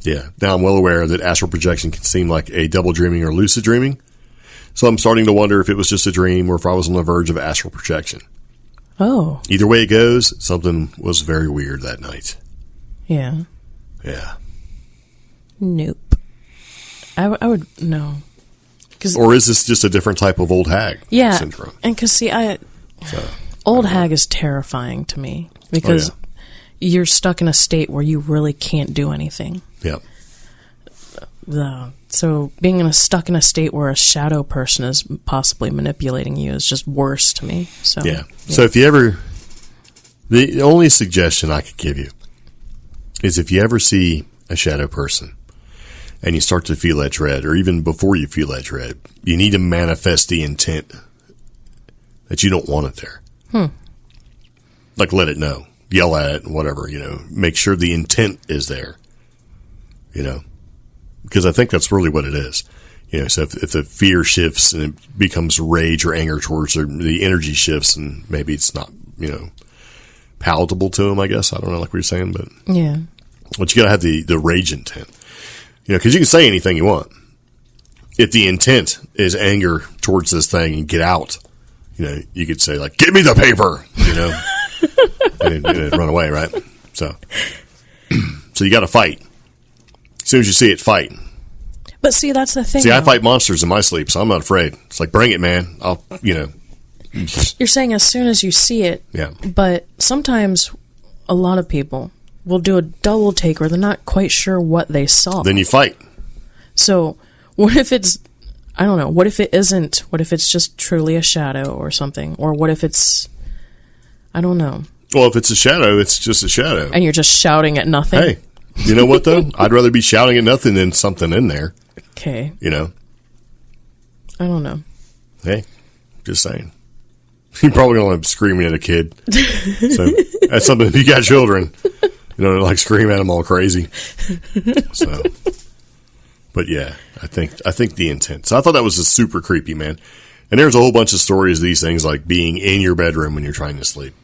Yeah. Now I'm well aware that astral projection can seem like a double dreaming or lucid dreaming, so I'm starting to wonder if it was just a dream or if I was on the verge of astral projection. Oh. Either way it goes, something was very weird that night. Yeah. Yeah. Nope. I would, no. Or is this just a different type of old hag syndrome? And because, see, old hag is terrifying to me because you're stuck in a state where you really can't do anything. Yeah. So being stuck in a state where a shadow person is possibly manipulating you is just worse to me. So yeah. So if you ever, the only suggestion I could give you is if you ever see a shadow person and you start to feel that dread, or even before you feel that dread, you need to manifest the intent that you don't want it there. Like let it know, yell at it, whatever, make sure the intent is there, because I think that's really what it is. So if the fear shifts and it becomes rage or anger towards the energy shifts, and maybe it's not, palatable to them, I guess. I don't know, like we were saying, but yeah. But you got to have the rage intent, because you can say anything you want. If the intent is anger towards this thing and get out, you could say like, "Give me the paper," and run away, right? So you got to fight. As soon as you see it, fight. But see, that's the thing. See, I fight monsters in my sleep, so I'm not afraid. It's like, bring it, man. I'll. You're saying as soon as you see it. Yeah. But sometimes a lot of people will do a double take, or they're not quite sure what they saw. Then you fight. So what if it's, I don't know, what if it isn't? What if it's just truly a shadow or something? Or what if it's, I don't know. Well, if it's a shadow, it's just a shadow. And you're just shouting at nothing? Hey, you know what, though? I'd rather be shouting at nothing than something in there. Okay. I don't know. Hey, just saying. You're probably going to end up screaming at a kid. So that's something, if you got children, like scream at them all crazy. So, but yeah, I think the intent. So I thought that was super creepy, man. And there's a whole bunch of stories of these things, like being in your bedroom when you're trying to sleep.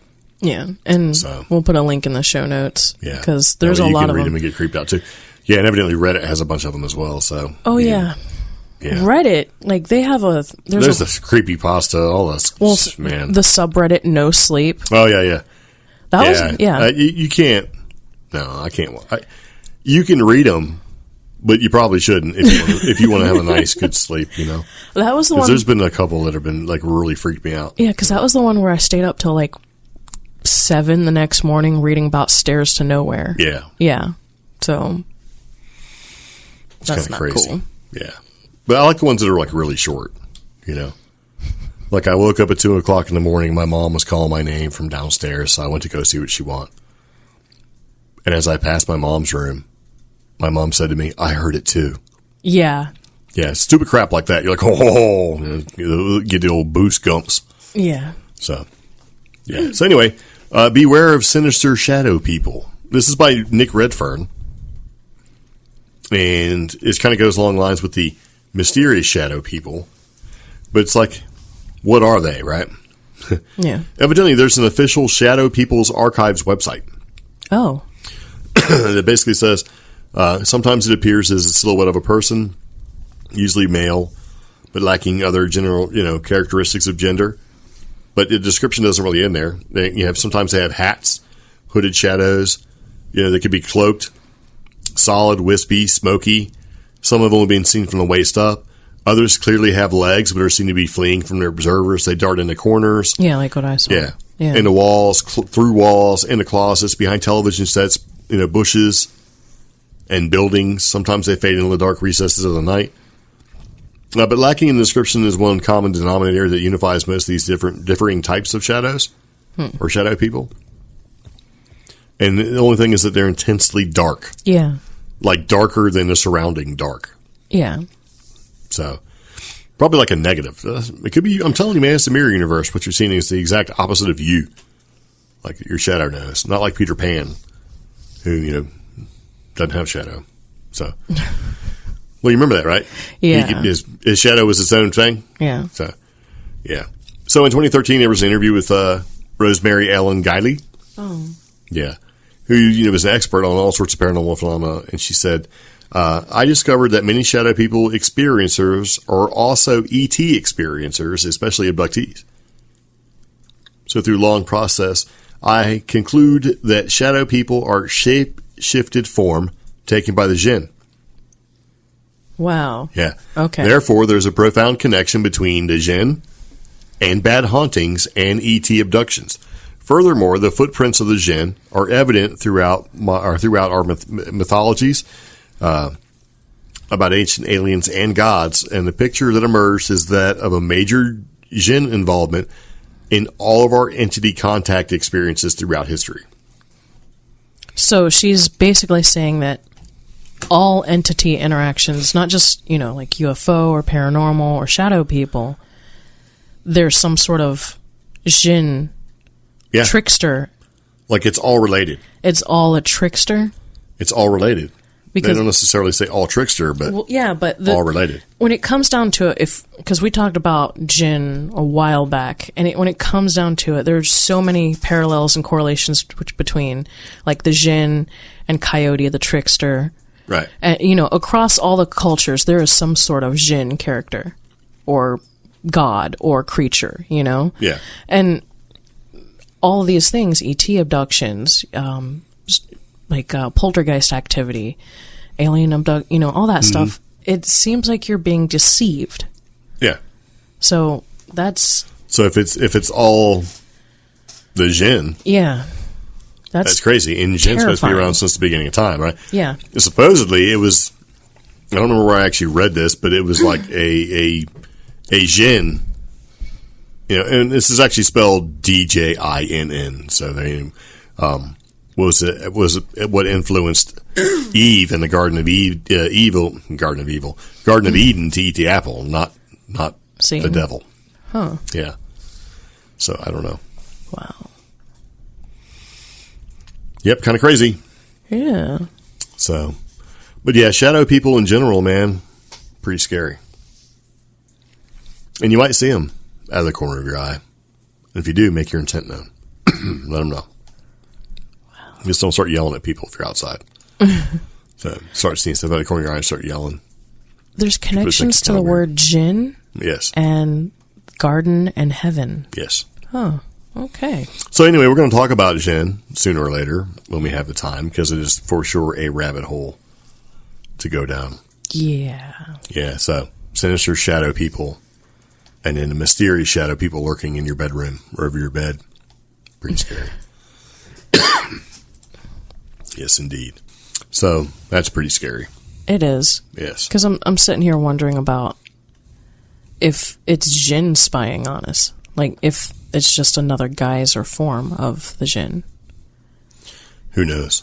Yeah, and we'll put a link in the show notes. Yeah, because there's a lot of them. You can read them and get creeped out too. Yeah, and evidently Reddit has a bunch of them as well. So. Oh yeah. Yeah. Reddit, like they have there's the creepypasta, all this, man. The subreddit No Sleep. Oh yeah. That was you can't. No, I can't. You can read them, but you probably shouldn't if you want to have a nice, good sleep. That was the one. There's been a couple that have been like really freaked me out. Yeah, because that was the one where I stayed up till like 7 the next morning reading about Stairs to Nowhere. Yeah. So that's not crazy. Cool. Yeah. But I like the ones that are like really short, Like I woke up at 2 o'clock in the morning. My mom was calling my name from downstairs, so I went to go see what she wanted. And as I passed my mom's room, my mom said to me, "I heard it too." Yeah. Yeah, stupid crap like that. You're like, oh, get the old boost gumps. Yeah. So, yeah. So anyway, beware of sinister shadow people. This is by Nick Redfern. And it kind of goes along lines with the mysterious shadow people, but it's like, what are they, right? Yeah. Evidently, there's an official Shadow People's Archives website. Oh. That basically says, sometimes it appears as a silhouette of a person, usually male, but lacking other general, characteristics of gender. But the description doesn't really end there. Sometimes they have hats, hooded shadows. They could be cloaked, solid, wispy, smoky. Some of them have been seen from the waist up. Others clearly have legs, but are seen to be fleeing from their observers. They dart into corners. Yeah, like what I saw. Yeah. Into walls, through walls, into closets, behind television sets, bushes and buildings. Sometimes they fade into the dark recesses of the night. But lacking in the description is one common denominator that unifies most of these differing types of shadows or shadow people. And the only thing is that they're intensely dark. Yeah. Like darker than the surrounding dark. Yeah. So, probably like a negative. It could be, I'm telling you, man, it's the mirror universe. What you're seeing is the exact opposite of you. Like your shadow knows. Not like Peter Pan, who, doesn't have shadow. So, well, you remember that, right? Yeah. His shadow was its own thing? Yeah. So, yeah. So, in 2013, there was an interview with Rosemary Ellen Guiley. Oh. Yeah. Who, was an expert on all sorts of paranormal phenomena. And she said, I discovered that many shadow people experiencers are also ET experiencers, especially abductees. So through long process, I conclude that shadow people are shape-shifted form taken by the jinn. Wow. Yeah. Okay. Therefore, there's a profound connection between the jinn and bad hauntings and ET abductions. Furthermore, the footprints of the jinn are evident throughout our mythologies about ancient aliens and gods, and the picture that emerged is that of a major jinn involvement in all of our entity contact experiences throughout history. So she's basically saying that all entity interactions, not just, like UFO or paranormal or shadow people, there's some sort of jinn trickster. Like it's all related. It's all a trickster? It's all related. Because, they don't necessarily say all trickster, but, all related. When it comes down to it, because we talked about jinn a while back, and when it comes down to it, there's so many parallels and correlations between, like the jinn and Coyote, the trickster. Right. And, across all the cultures, there is some sort of jinn character or god or creature, Yeah. And all of these things, ET abductions, poltergeist activity, alien all that stuff, it seems like you're being deceived. Yeah. So if it's all the jinn. Yeah. That's crazy. And jinn's supposed to be around since the beginning of time, right? Yeah. Supposedly it was, I don't remember where I actually read this, but it was like a jinn, and this is actually spelled DJINN. So they, was what influenced Eve in the Garden of Eden to eat the apple, not Satan. the devil. Huh. Yeah. So I don't know. Wow. Yep, kind of crazy. Yeah. So, but yeah, shadow people in general, man, pretty scary. And you might see them out of the corner of your eye. And if you do, make your intent known. Let them know. Wow. Just don't start yelling at people if you're outside. So start seeing stuff out of the corner of your eye and start yelling. There's connections to the word jinn. Yes. And garden and heaven. Yes. Oh, okay. So anyway, we're going to talk about jinn sooner or later when we have the time, because it is for sure a rabbit hole to go down. Yeah. Yeah, so sinister shadow people, and then the mysterious shadow people lurking in your bedroom or over your bed. Pretty scary. Yes, indeed. So that's pretty scary. It is. Yes. Because I'm sitting here wondering about if it's jinn spying on us. Like, if it's just another guise or form of the jinn. Who knows?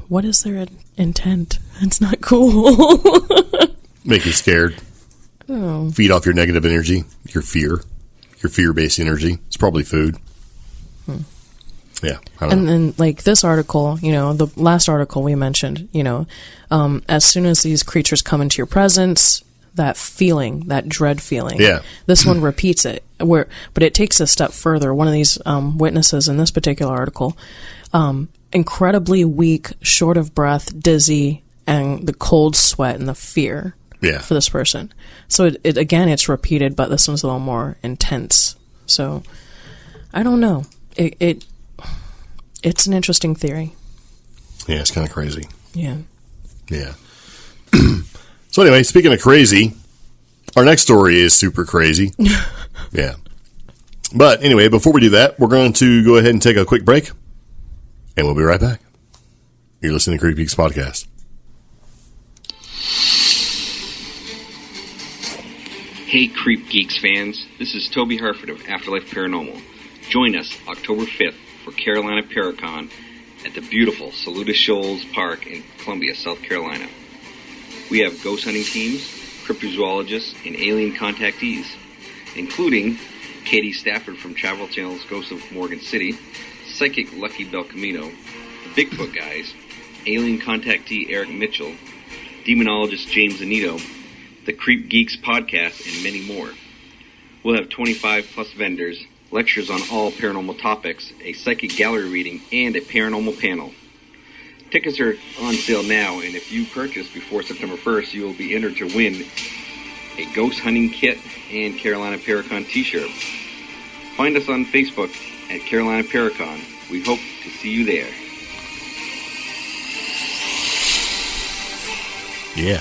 What is their intent? It's not cool. Make you scared. Oh. Feed off your negative energy, your fear-based energy. It's probably food. Yeah. I don't know. Then, like, this article, the last article we mentioned, as soon as these creatures come into your presence, that feeling, that dread feeling. Yeah. This one repeats it, but it takes a step further. One of these witnesses in this particular article, incredibly weak, short of breath, dizzy, and the cold sweat and the fear for this person. So it again, it's repeated, but this one's a little more intense. So I don't know. It's an interesting theory. Yeah, it's kind of crazy. Yeah. Yeah. So anyway, speaking of crazy, our next story is super crazy. Yeah. But anyway, before we do that, we're going to go ahead and take a quick break, and we'll be right back. You're listening to CreepGeeks Podcast. Hey CreepGeeks fans, this is Toby Harford of Afterlife Paranormal. Join us October 5th for Carolina Paracon at the beautiful Saluda Shoals Park in Columbia, South Carolina. We have ghost hunting teams, cryptozoologists, and alien contactees, including Katie Stafford from Travel Channel's Ghosts of Morgan City, Psychic Lucky Belcamino, the Bigfoot Guys, alien contactee Eric Mitchell, demonologist James Anito, the CreepGeeks Podcast, and many more. We'll have 25 plus vendors, lectures on all paranormal topics, a psychic gallery reading, and a paranormal panel. Tickets are on sale now, and if you purchase before September 1st, you will be entered to win a ghost hunting kit and Carolina Paracon t-shirt. Find us on Facebook at Carolina Paracon. We hope to see you there. Yeah.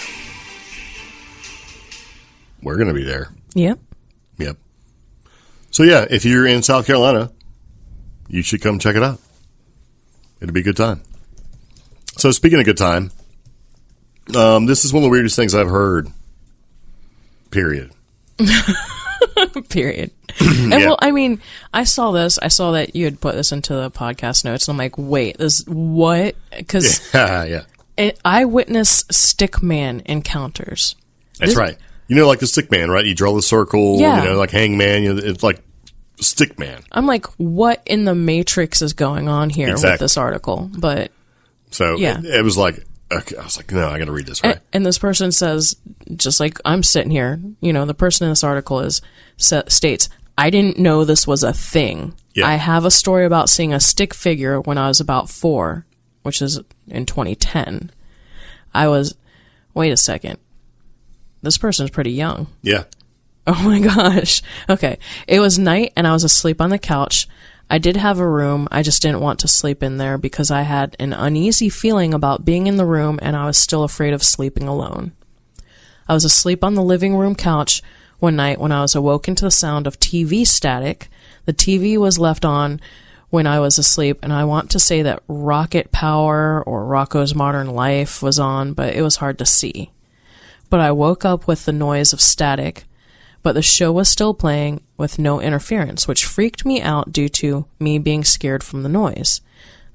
We're going to be there. Yep. Yep. So, yeah, if you're in South Carolina, you should come check it out. It'll be a good time. So, speaking of good time, this is one of the weirdest things I've heard. Period. Period. And Yeah. well, I mean, I saw this. I saw that you had put this into the podcast notes. And I'm like, wait, this what? Because Yeah. I witness Stickman encounters. That's right. You know, like the Stickman, right? You draw the circle, Yeah. you know, like Hangman. You know, it's like Stickman. I'm like, what in the Matrix is going on here Exactly. with this article? But So Yeah. it was like, okay, I was like, no, I got to read this right. and this person says, just like I'm sitting here, you know, the person in this article states, I didn't know this was a thing. Yeah. I have a story about seeing a stick figure when I was about 4, which is in 2010. Wait a second. This person's pretty young. Yeah. Oh my gosh. Okay. It was night and I was asleep on the couch. I did have a room. I just didn't want to sleep in there because I had an uneasy feeling about being in the room and I was still afraid of sleeping alone. I was asleep on the living room couch one night when I was awoken to the sound of TV static. The TV was left on when I was asleep, and I want to say that Rocket Power or Rocco's Modern Life was on, but it was hard to see. But I woke up with the noise of static, but the show was still playing with no interference, which freaked me out due to me being scared from the noise.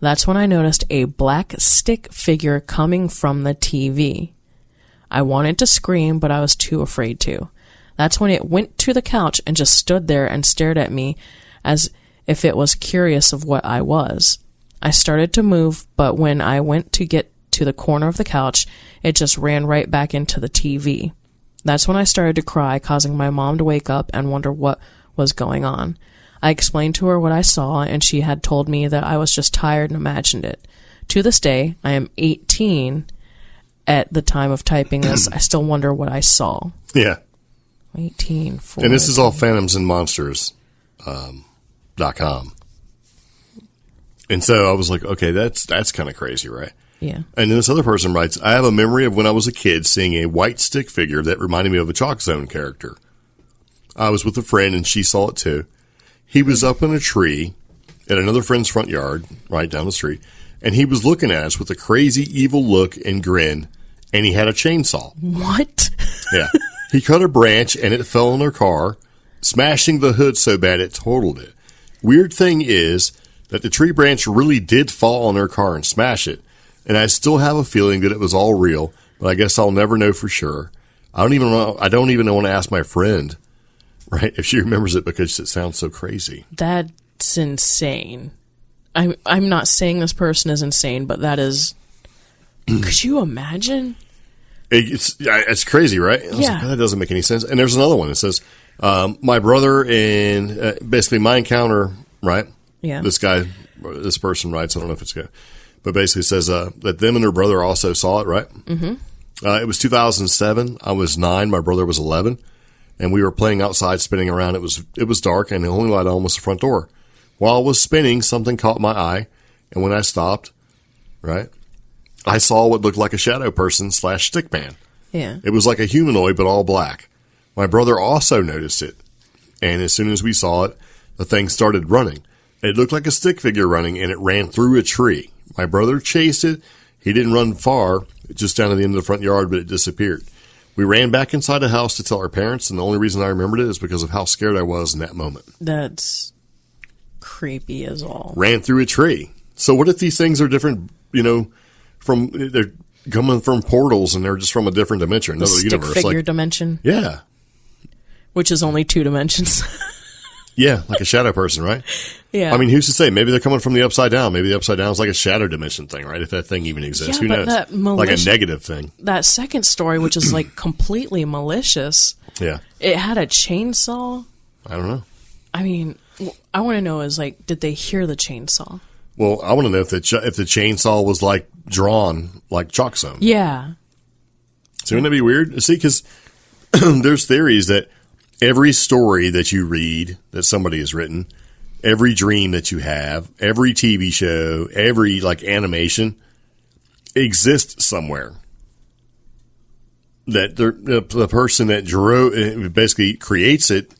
That's when I noticed a black stick figure coming from the TV. I wanted to scream, but I was too afraid to. That's when it went to the couch and just stood there and stared at me as if it was curious of what I was. I started to move, but when I went to get to the corner of the couch, it just ran right back into the TV. That's when I started to cry, causing my mom to wake up and wonder what was going on. I explained to her what I saw, and she had told me that I was just tired and imagined it. To this day, I am 18 at the time of typing this. I still wonder what I saw. Yeah. 18, 4. And this is all phantomsandmonsters.com. And so I was like, okay, that's kind of crazy, right? Yeah. And then this other person writes, I have a memory of when I was a kid seeing a white stick figure that reminded me of a Chalk Zone character. I was with a friend and she saw it too. He was up in a tree at another friend's front yard, right down the street, and he was looking at us with a crazy evil look and grin, and he had a chainsaw. What? Yeah. He cut a branch and it fell on their car, smashing the hood so bad it totaled it. Weird thing is that the tree branch really did fall on their car and smash it. And I still have a feeling that it was all real, but I guess I'll never know for sure. I don't even want to ask my friend, right, if she remembers it because it sounds so crazy. That's insane. I'm not saying this person is insane, but that is. Could you imagine? It's crazy, right? I was Yeah. like, that doesn't make any sense. And there's another one that says, my brother and basically my encounter, right? Yeah. This person writes, I don't know if it's good, but basically says that them and their brother also saw it, right? Mm-hmm. It was 2007. I was 9. My brother was 11. And we were playing outside, spinning around. It was dark, and the only light on was the front door. While I was spinning, something caught my eye. And when I stopped, right, I saw what looked like a shadow person / stickman. Yeah. It was like a humanoid, but all black. My brother also noticed it. And as soon as we saw it, the thing started running. It looked like a stick figure running, and it ran through a tree. My brother chased it. He didn't run far, just down to the end of the front yard, but it disappeared. We ran back inside the house to tell our parents, and the only reason I remembered it is because of how scared I was in that moment. That's creepy as all. Ran through a tree. So what if these things are different, they're coming from portals and they're just from a different dimension, another universe. Stick figure dimension. Yeah. Which is only 2 dimensions. Yeah, like a shadow person, right? Yeah. I mean, who's to say? Maybe they're coming from the upside down. Maybe the upside down is like a shadow dimension thing, right? If that thing even exists. Who knows? Like a negative thing. That second story, which is like completely malicious. Yeah. It had a chainsaw. I don't know. I mean, I want to know is like, did they hear the chainsaw? Well, I want to know if the chainsaw was like drawn like chalk zone. Yeah. So wouldn't that be weird? See, because there's theories that every story that you read that somebody has written, every dream that you have, every TV show, every like animation exists somewhere. That the person that basically creates it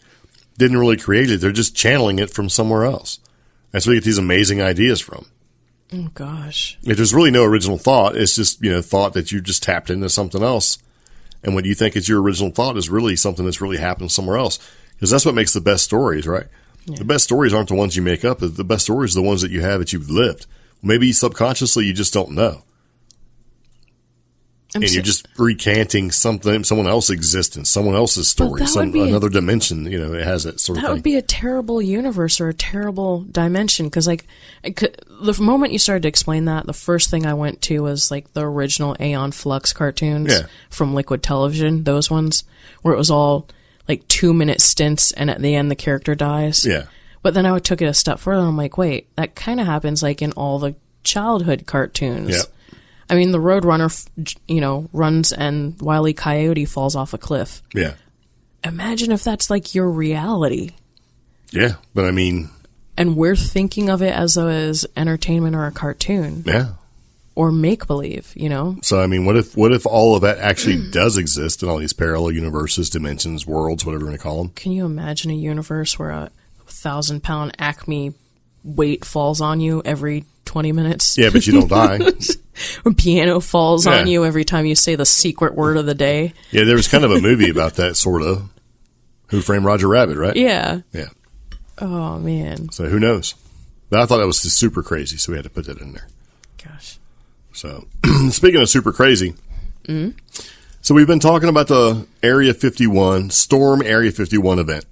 didn't really create it. They're just channeling it from somewhere else. That's where we get these amazing ideas from. Oh, gosh. If there's really no original thought, it's just, thought that you just tapped into something else. And what you think is your original thought is really something that's really happened somewhere else. Because that's what makes the best stories, right? Yeah. The best stories aren't the ones you make up. The best stories are the ones that you have that you've lived. Maybe subconsciously you just don't know. You're just recanting someone else's existence, someone else's story, another dimension. It has that sort of thing. That would be a terrible universe or a terrible dimension. Because, the moment you started to explain that, the first thing I went to was like the original Aeon Flux cartoons from Liquid Television. Those ones where it was all like 2-minute stints, and at the end the character dies. Yeah. But then I took it a step further. And I'm like, wait, that kind of happens like in all the childhood cartoons. Yeah. I mean, the Roadrunner, runs and Wile E. Coyote falls off a cliff. Yeah. Imagine if that's like your reality. Yeah, but I mean... And we're thinking of it as entertainment or a cartoon. Yeah. Or make-believe, So, I mean, what if all of that actually does exist in all these parallel universes, dimensions, worlds, whatever you want to call them? Can you imagine a universe where a 1,000-pound Acme weight falls on you every 20 minutes? Yeah, but you don't die. A piano falls on you every time you say the secret word of the day. Yeah, there was kind of a movie about that, sort of. Who Framed Roger Rabbit, right? Yeah. Yeah. Oh, man. So who knows? But I thought that was just super crazy, so we had to put that in there. Gosh. So, speaking of super crazy, so we've been talking about the Area 51, Storm Area 51 event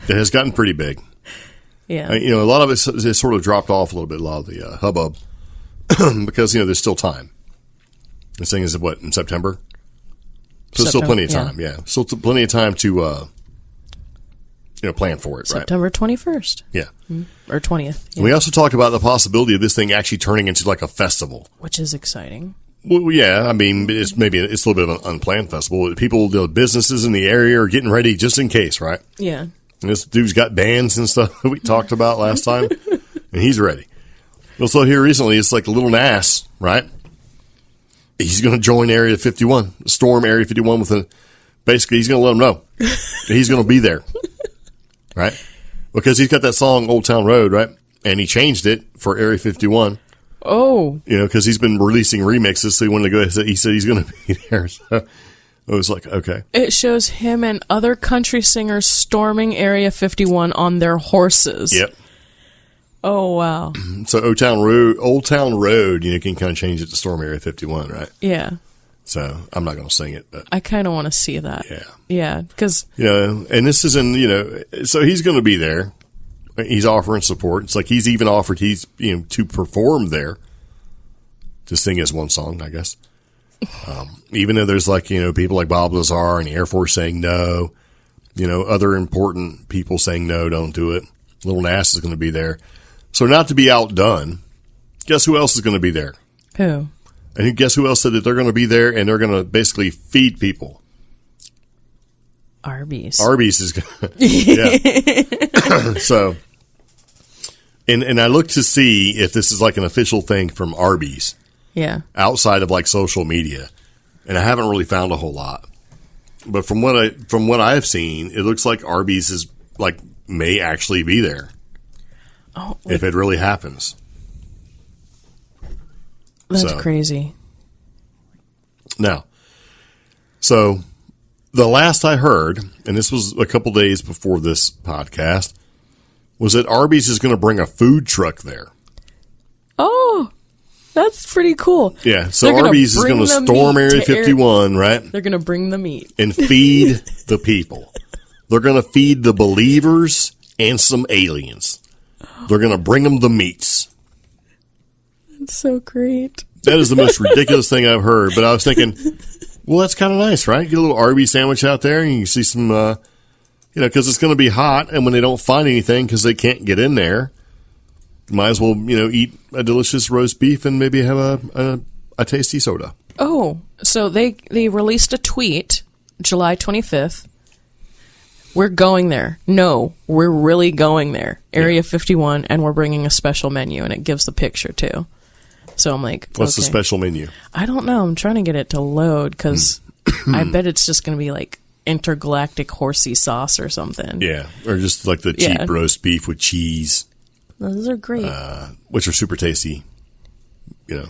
that has gotten pretty big. Yeah. A lot of it has sort of dropped off a little bit, a lot of the hubbub, because, there's still time. This thing is, in September? So still plenty of time, yeah. Still plenty of time to, plan for it, right? September 21st. Yeah. Or 20th. Yeah. We also talked about the possibility of this thing actually turning into like a festival. Which is exciting. Well, yeah, I mean, it's a little bit of an unplanned festival. People, the businesses in the area are getting ready just in case, right? Yeah. And this dude's got bands and stuff that we talked about last time, and he's ready. Well, so here recently, it's like Lil Nas, right? He's going to join Area 51, storm Area 51 basically, he's going to let them know that he's going to be there, right? Because he's got that song, Old Town Road, right? And he changed it for Area 51. Oh. Because he's been releasing remixes, so he wanted to go ahead. He said he's going to be there. So I was like, okay. It shows him and other country singers storming Area 51 on their horses. Yep. Oh, wow. So Old Town Road, you can kind of change it to Storm Area 51, right? Yeah. So I'm not going to sing it, but I kind of want to see that. Yeah. Yeah, because and this is so he's going to be there. He's offering support. It's like he's even offered to perform there to sing his one song, I guess. Even though there's people like Bob Lazar and the Air Force saying no, other important people saying no, don't do it. Lil Nas is going to be there. So not to be outdone, guess who else is going to be there? Who? And guess who else said that they're going to be there and they're going to basically feed people? Arbys. Arbys is going to, yeah. So, and I looked to see if this is like an official thing from Arbys. Yeah. Outside of like social media. And I haven't really found a whole lot. But from what I've seen, it looks like Arbys is may actually be there. Oh, if it really happens. That's crazy. Now, So the last I heard, and this was a couple days before this podcast, was that Arbys is going to bring a food truck there. Oh, that's pretty cool. Yeah, so Arbys is going to storm Area 51, right? They're going to bring the meat. And feed the people. They're going to feed the believers and some aliens. They're going to bring them the meats. That's so great. That is the most ridiculous thing I've heard. But I was thinking, well, that's kind of nice, right? Get a little Arby's sandwich out there and you can see some, because it's going to be hot. And when they don't find anything because they can't get in there, might as well, eat a delicious roast beef and maybe have a tasty soda. Oh, so they released a tweet July 25th. We're going there. No, we're really going there. Area 51, and we're bringing a special menu, and it gives the picture, too. So I'm like, what's the special menu? I don't know. I'm trying to get it to load, because I bet it's just going to be like intergalactic horsey sauce or something. Yeah, or just like the cheap roast beef with cheese. Those are great. Which are super tasty, kind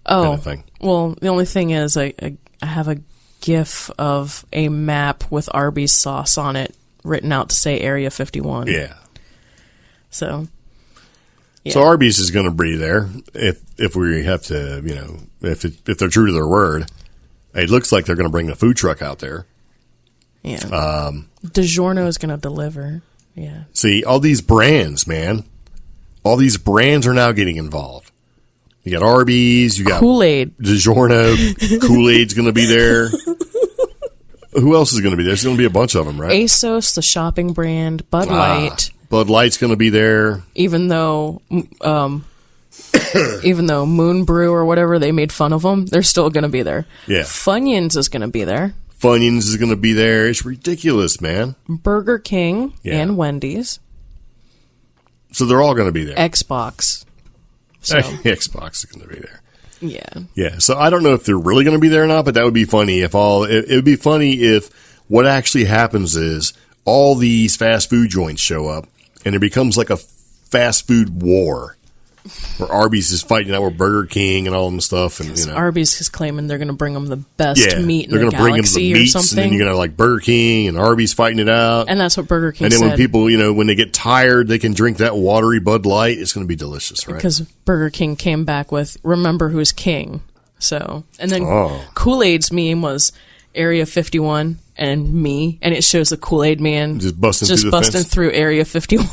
of thing. Well, the only thing is I have a GIF of a map with Arby's sauce on it written out to say Area 51. Yeah. So Arby's is going to be there if we have to, if they're true to their word. It looks like they're going to bring a food truck out there. Yeah. DiGiorno is going to deliver. Yeah. See, all these brands, man. All these brands are now getting involved. You got Arby's, you got Kool-Aid. DiGiorno, Kool-Aid's going to be there. Who else is going to be there? There's going to be a bunch of them, right? ASOS, the shopping brand, Bud Light. Bud Light's going to be there. Even though Moon Brew or whatever, they made fun of them, they're still going to be there. Yeah. Funyuns is going to be there. Funyuns is going to be there. It's ridiculous, man. Burger King and Wendy's. So they're all going to be there. Xbox. So. Xbox is going to be there. Yeah. Yeah. So I don't know if they're really going to be there or not, but that would be funny it would be funny if what actually happens is all these fast food joints show up and it becomes like a fast food war where Arby's is fighting out with Burger King and all them stuff. And Arby's is claiming they're going to bring them the best meat in the galaxy. They're going to bring them the meats, or something. and then you're going to like Burger King and Arby's fighting it out. And that's what Burger King said. And then when people, when they get tired, they can drink that watery Bud Light. It's going to be delicious, right? Because Burger King came back with "Remember who's king." So, and then Kool-Aid's meme was Area 51 and me, and it shows the Kool-Aid man just busting through Area 51.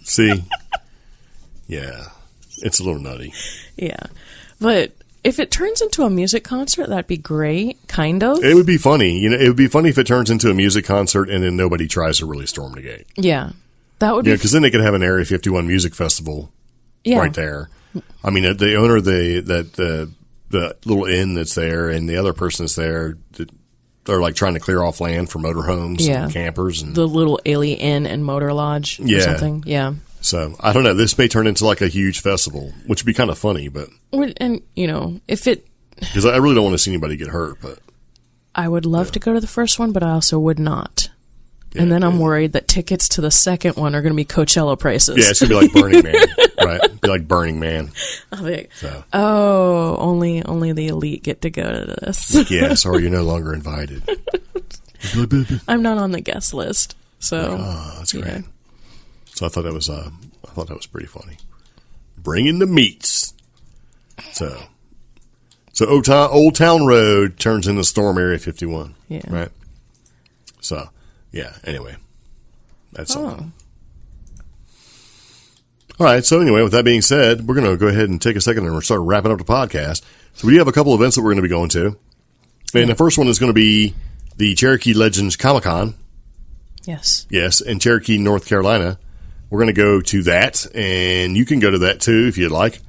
See. Yeah, it's a little nutty. Yeah, but if it turns into a music concert, that'd be great, kind of. It would be funny. It would be funny if it turns into a music concert and then nobody tries to really storm the gate. Yeah, that would be... because then they could have an Area 51 music festival right there. I mean, the owner of the little inn that's there and the other person that's there... They're like trying to clear off land for motorhomes and campers. And the little Ailey Inn and Motor Lodge or something. Yeah. So, I don't know. This may turn into like a huge festival, which would be kind of funny, but... And, if it... Because I really don't want to see anybody get hurt, but... I would love to go to the first one, but I also would not. Yeah, and then I'm worried that tickets to the second one are going to be Coachella prices. Yeah, it's going to be like Burning Man, right? Be like Burning Man. I'll be like, only the elite get to go to this. Yeah, sorry, you're no longer invited. I'm not on the guest list, so... that's great. Yeah. So I thought that was pretty funny. Bring in the meats. So Old Town Road turns into Storm Area 51. Yeah. Right. So anyway, that's something. All right. So anyway, with that being said, we're going to go ahead and take a second and start wrapping up the podcast. So we do have a couple events that we're going to be going to, and the first one is going to be the Cherokee Legends Comic-Con. Yes, in Cherokee, North Carolina. We're going to go to that, and you can go to that too if you'd like.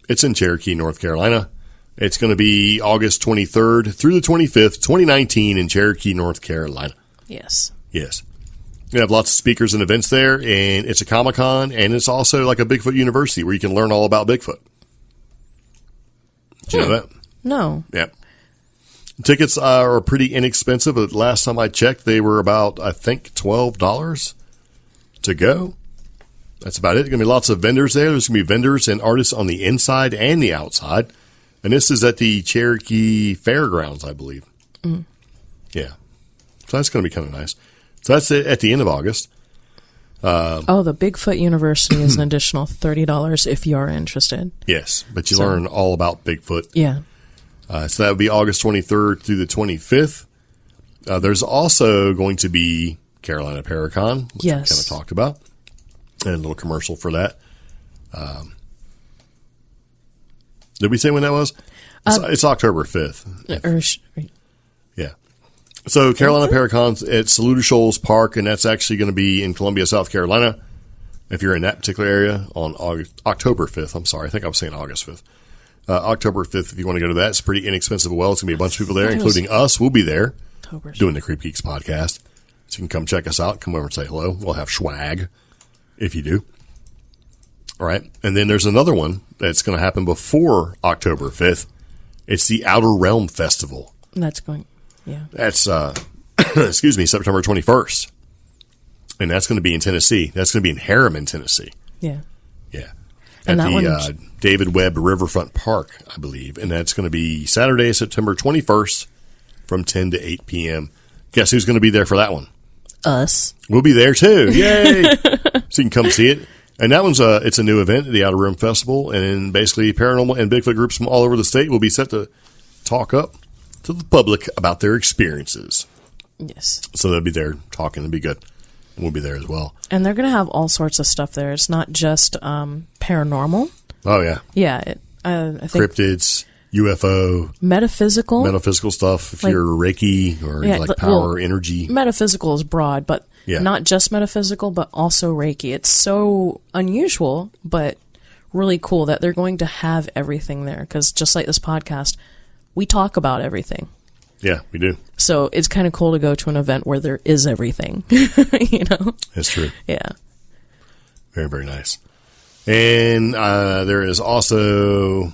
It's in Cherokee, North Carolina. It's going to be August 23rd through the 25th, 2019 in Cherokee, North Carolina. Yes. We have lots of speakers and events there, and it's a Comic-Con, and it's also like a Bigfoot University where you can learn all about Bigfoot. Did you know that? No. Yeah. Tickets are pretty inexpensive. But last time I checked, they were about, I think, $12 to go. That's about it. There's going to be lots of vendors there. There's going to be vendors and artists on the inside and the outside. And this is at the Cherokee Fairgrounds, I believe. Mm. Yeah. So that's going to be kind of nice. So that's it at the end of August. The Bigfoot University is an additional $30 if you are interested. Yes, but you learn all about Bigfoot. Yeah. So that would be August 23rd through the 25th. There's also going to be Carolina Paracon, which we kind of talked about, and a little commercial for that. Did we say when that was? It's October 5th. Yeah. So Carolina Paracon's at Saluda Shoals Park, and that's actually going to be in Columbia, South Carolina. If you're in that particular area on October 5th. I'm sorry. I think I was saying August 5th. October 5th, if you want to go to that. It's pretty inexpensive as well. It's going to be a bunch of people there, including us. We'll be there doing the CreepGeeks podcast. So you can come check us out. Come over and say hello. We'll have swag if you do. All right. And then there's another one that's going to happen before October 5th. It's the Outer Realm Festival. That's going, yeah. That's, September 21st. And that's going to be in Tennessee. That's going to be in Harriman, Tennessee. Yeah. Yeah. And at the David Webb Riverfront Park, I believe. And that's going to be Saturday, September 21st from 10 to 8 p.m. Guess who's going to be there for that one? Us. We'll be there too. Yay! So you can come see it. And that one's it's a new event, the Outer Rim Festival, and basically paranormal and Bigfoot groups from all over the state will be set to talk up to the public about their experiences. Yes. So they'll be there talking. It'll be good. And we'll be there as well. And they're going to have all sorts of stuff there. It's not just paranormal. Oh, yeah. Yeah. I think cryptids, UFO. Metaphysical stuff. If you're Reiki or power, energy. Metaphysical is broad, but not just metaphysical, but also Reiki. It's so unusual, but really cool that they're going to have everything there. Because just like this podcast, we talk about everything. Yeah, we do. So it's kind of cool to go to an event where there is everything. You know? That's true. Yeah. Very, very nice. And there is also...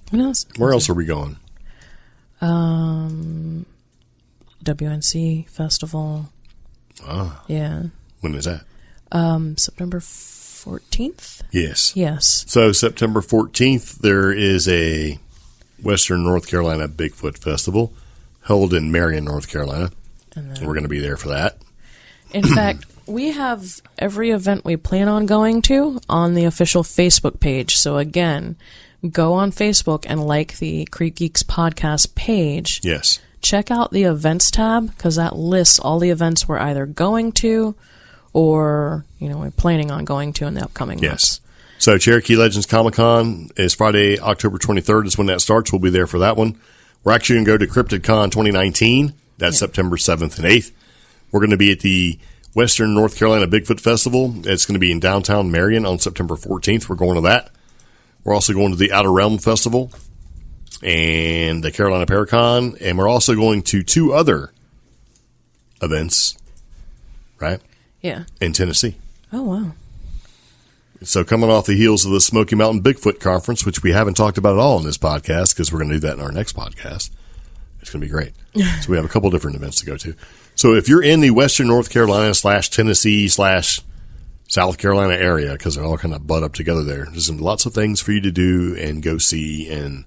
What else? Where else are we going? WNC Festival. Ah. Yeah. When is that? September 14th? Yes. So September 14th, there is a Western North Carolina Bigfoot Festival held in Marion, North Carolina. And we're going to be there for that. In fact, we have every event we plan on going to on the official Facebook page. So again, go on Facebook and like the CreepGeeks Podcast page. Yes. Check out the events tab because that lists all the events we're either going to or, we're planning on going to in the upcoming months. So Cherokee Legends Comic-Con is Friday, October 23rd is when that starts. We'll be there for that one. We're actually going to go to CryptidCon 2019. That's September 7th and 8th. We're going to be at the Western North Carolina Bigfoot Festival. It's going to be in downtown Marion on September 14th. We're going to that. We're also going to the Outer Realm Festival and the Carolina Paracon. And we're also going to two other events, right? Yeah. In Tennessee. Oh, wow. So coming off the heels of the Smoky Mountain Bigfoot Conference, which we haven't talked about at all in this podcast because we're going to do that in our next podcast. It's going to be great. So we have a couple different events to go to. So if you're in the Western North Carolina / Tennessee / South Carolina area, because they're all kind of butt up together there, there's lots of things for you to do and go see, and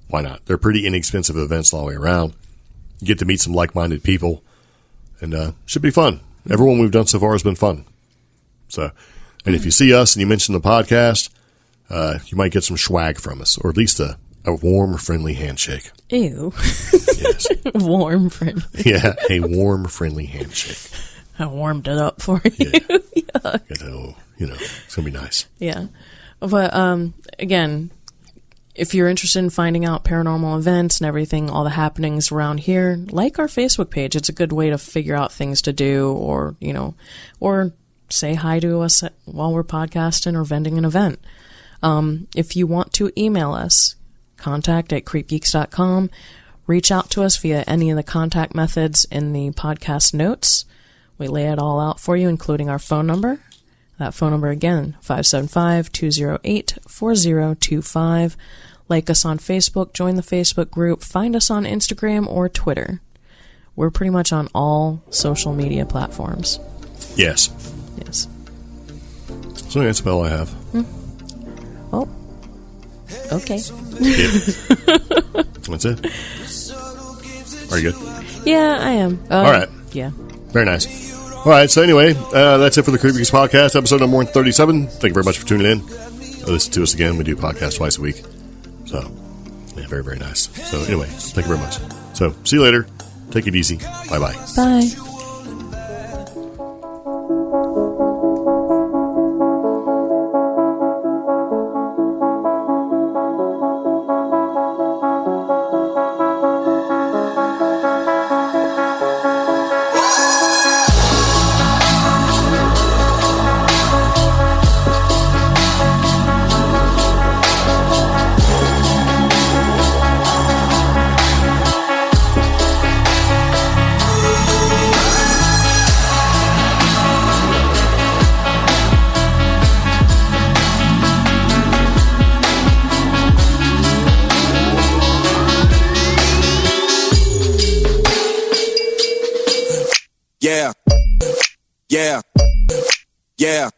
why not? They're pretty inexpensive events all the way around. You get to meet some like-minded people, and should be fun. Everyone we've done so far has been fun. So, and if you see us and you mention the podcast, you might get some swag from us, or at least a warm, friendly handshake. Ew. Yes. Warm, friendly. Yeah, a warm, friendly handshake. I warmed it up for you. Yeah. It's going to be nice. Yeah. But, again, if you're interested in finding out paranormal events and everything, all the happenings around here, like our Facebook page. It's a good way to figure out things to do or say hi to us while we're podcasting or vending an event. If you want to email us, contact@creepgeeks.com. Reach out to us via any of the contact methods in the podcast notes. We lay it all out for you, including our phone number. That phone number again, 575-208-4025. Like us on Facebook, join the Facebook group, find us on Instagram or Twitter. We're pretty much on all social media platforms. Yes. Yes. So that's about all I have. Well, okay. Yeah. That's it. Are you good? Yeah, I am. All right. Yeah. Very nice. All right. So anyway, that's it for the CreepGeeks Podcast, episode number 137. Thank you very much for tuning in. Listen to us again. We do podcasts twice a week. So, yeah, very, very nice. So anyway, thank you very much. So, see you later. Take it easy. Bye-bye. Bye. Yeah.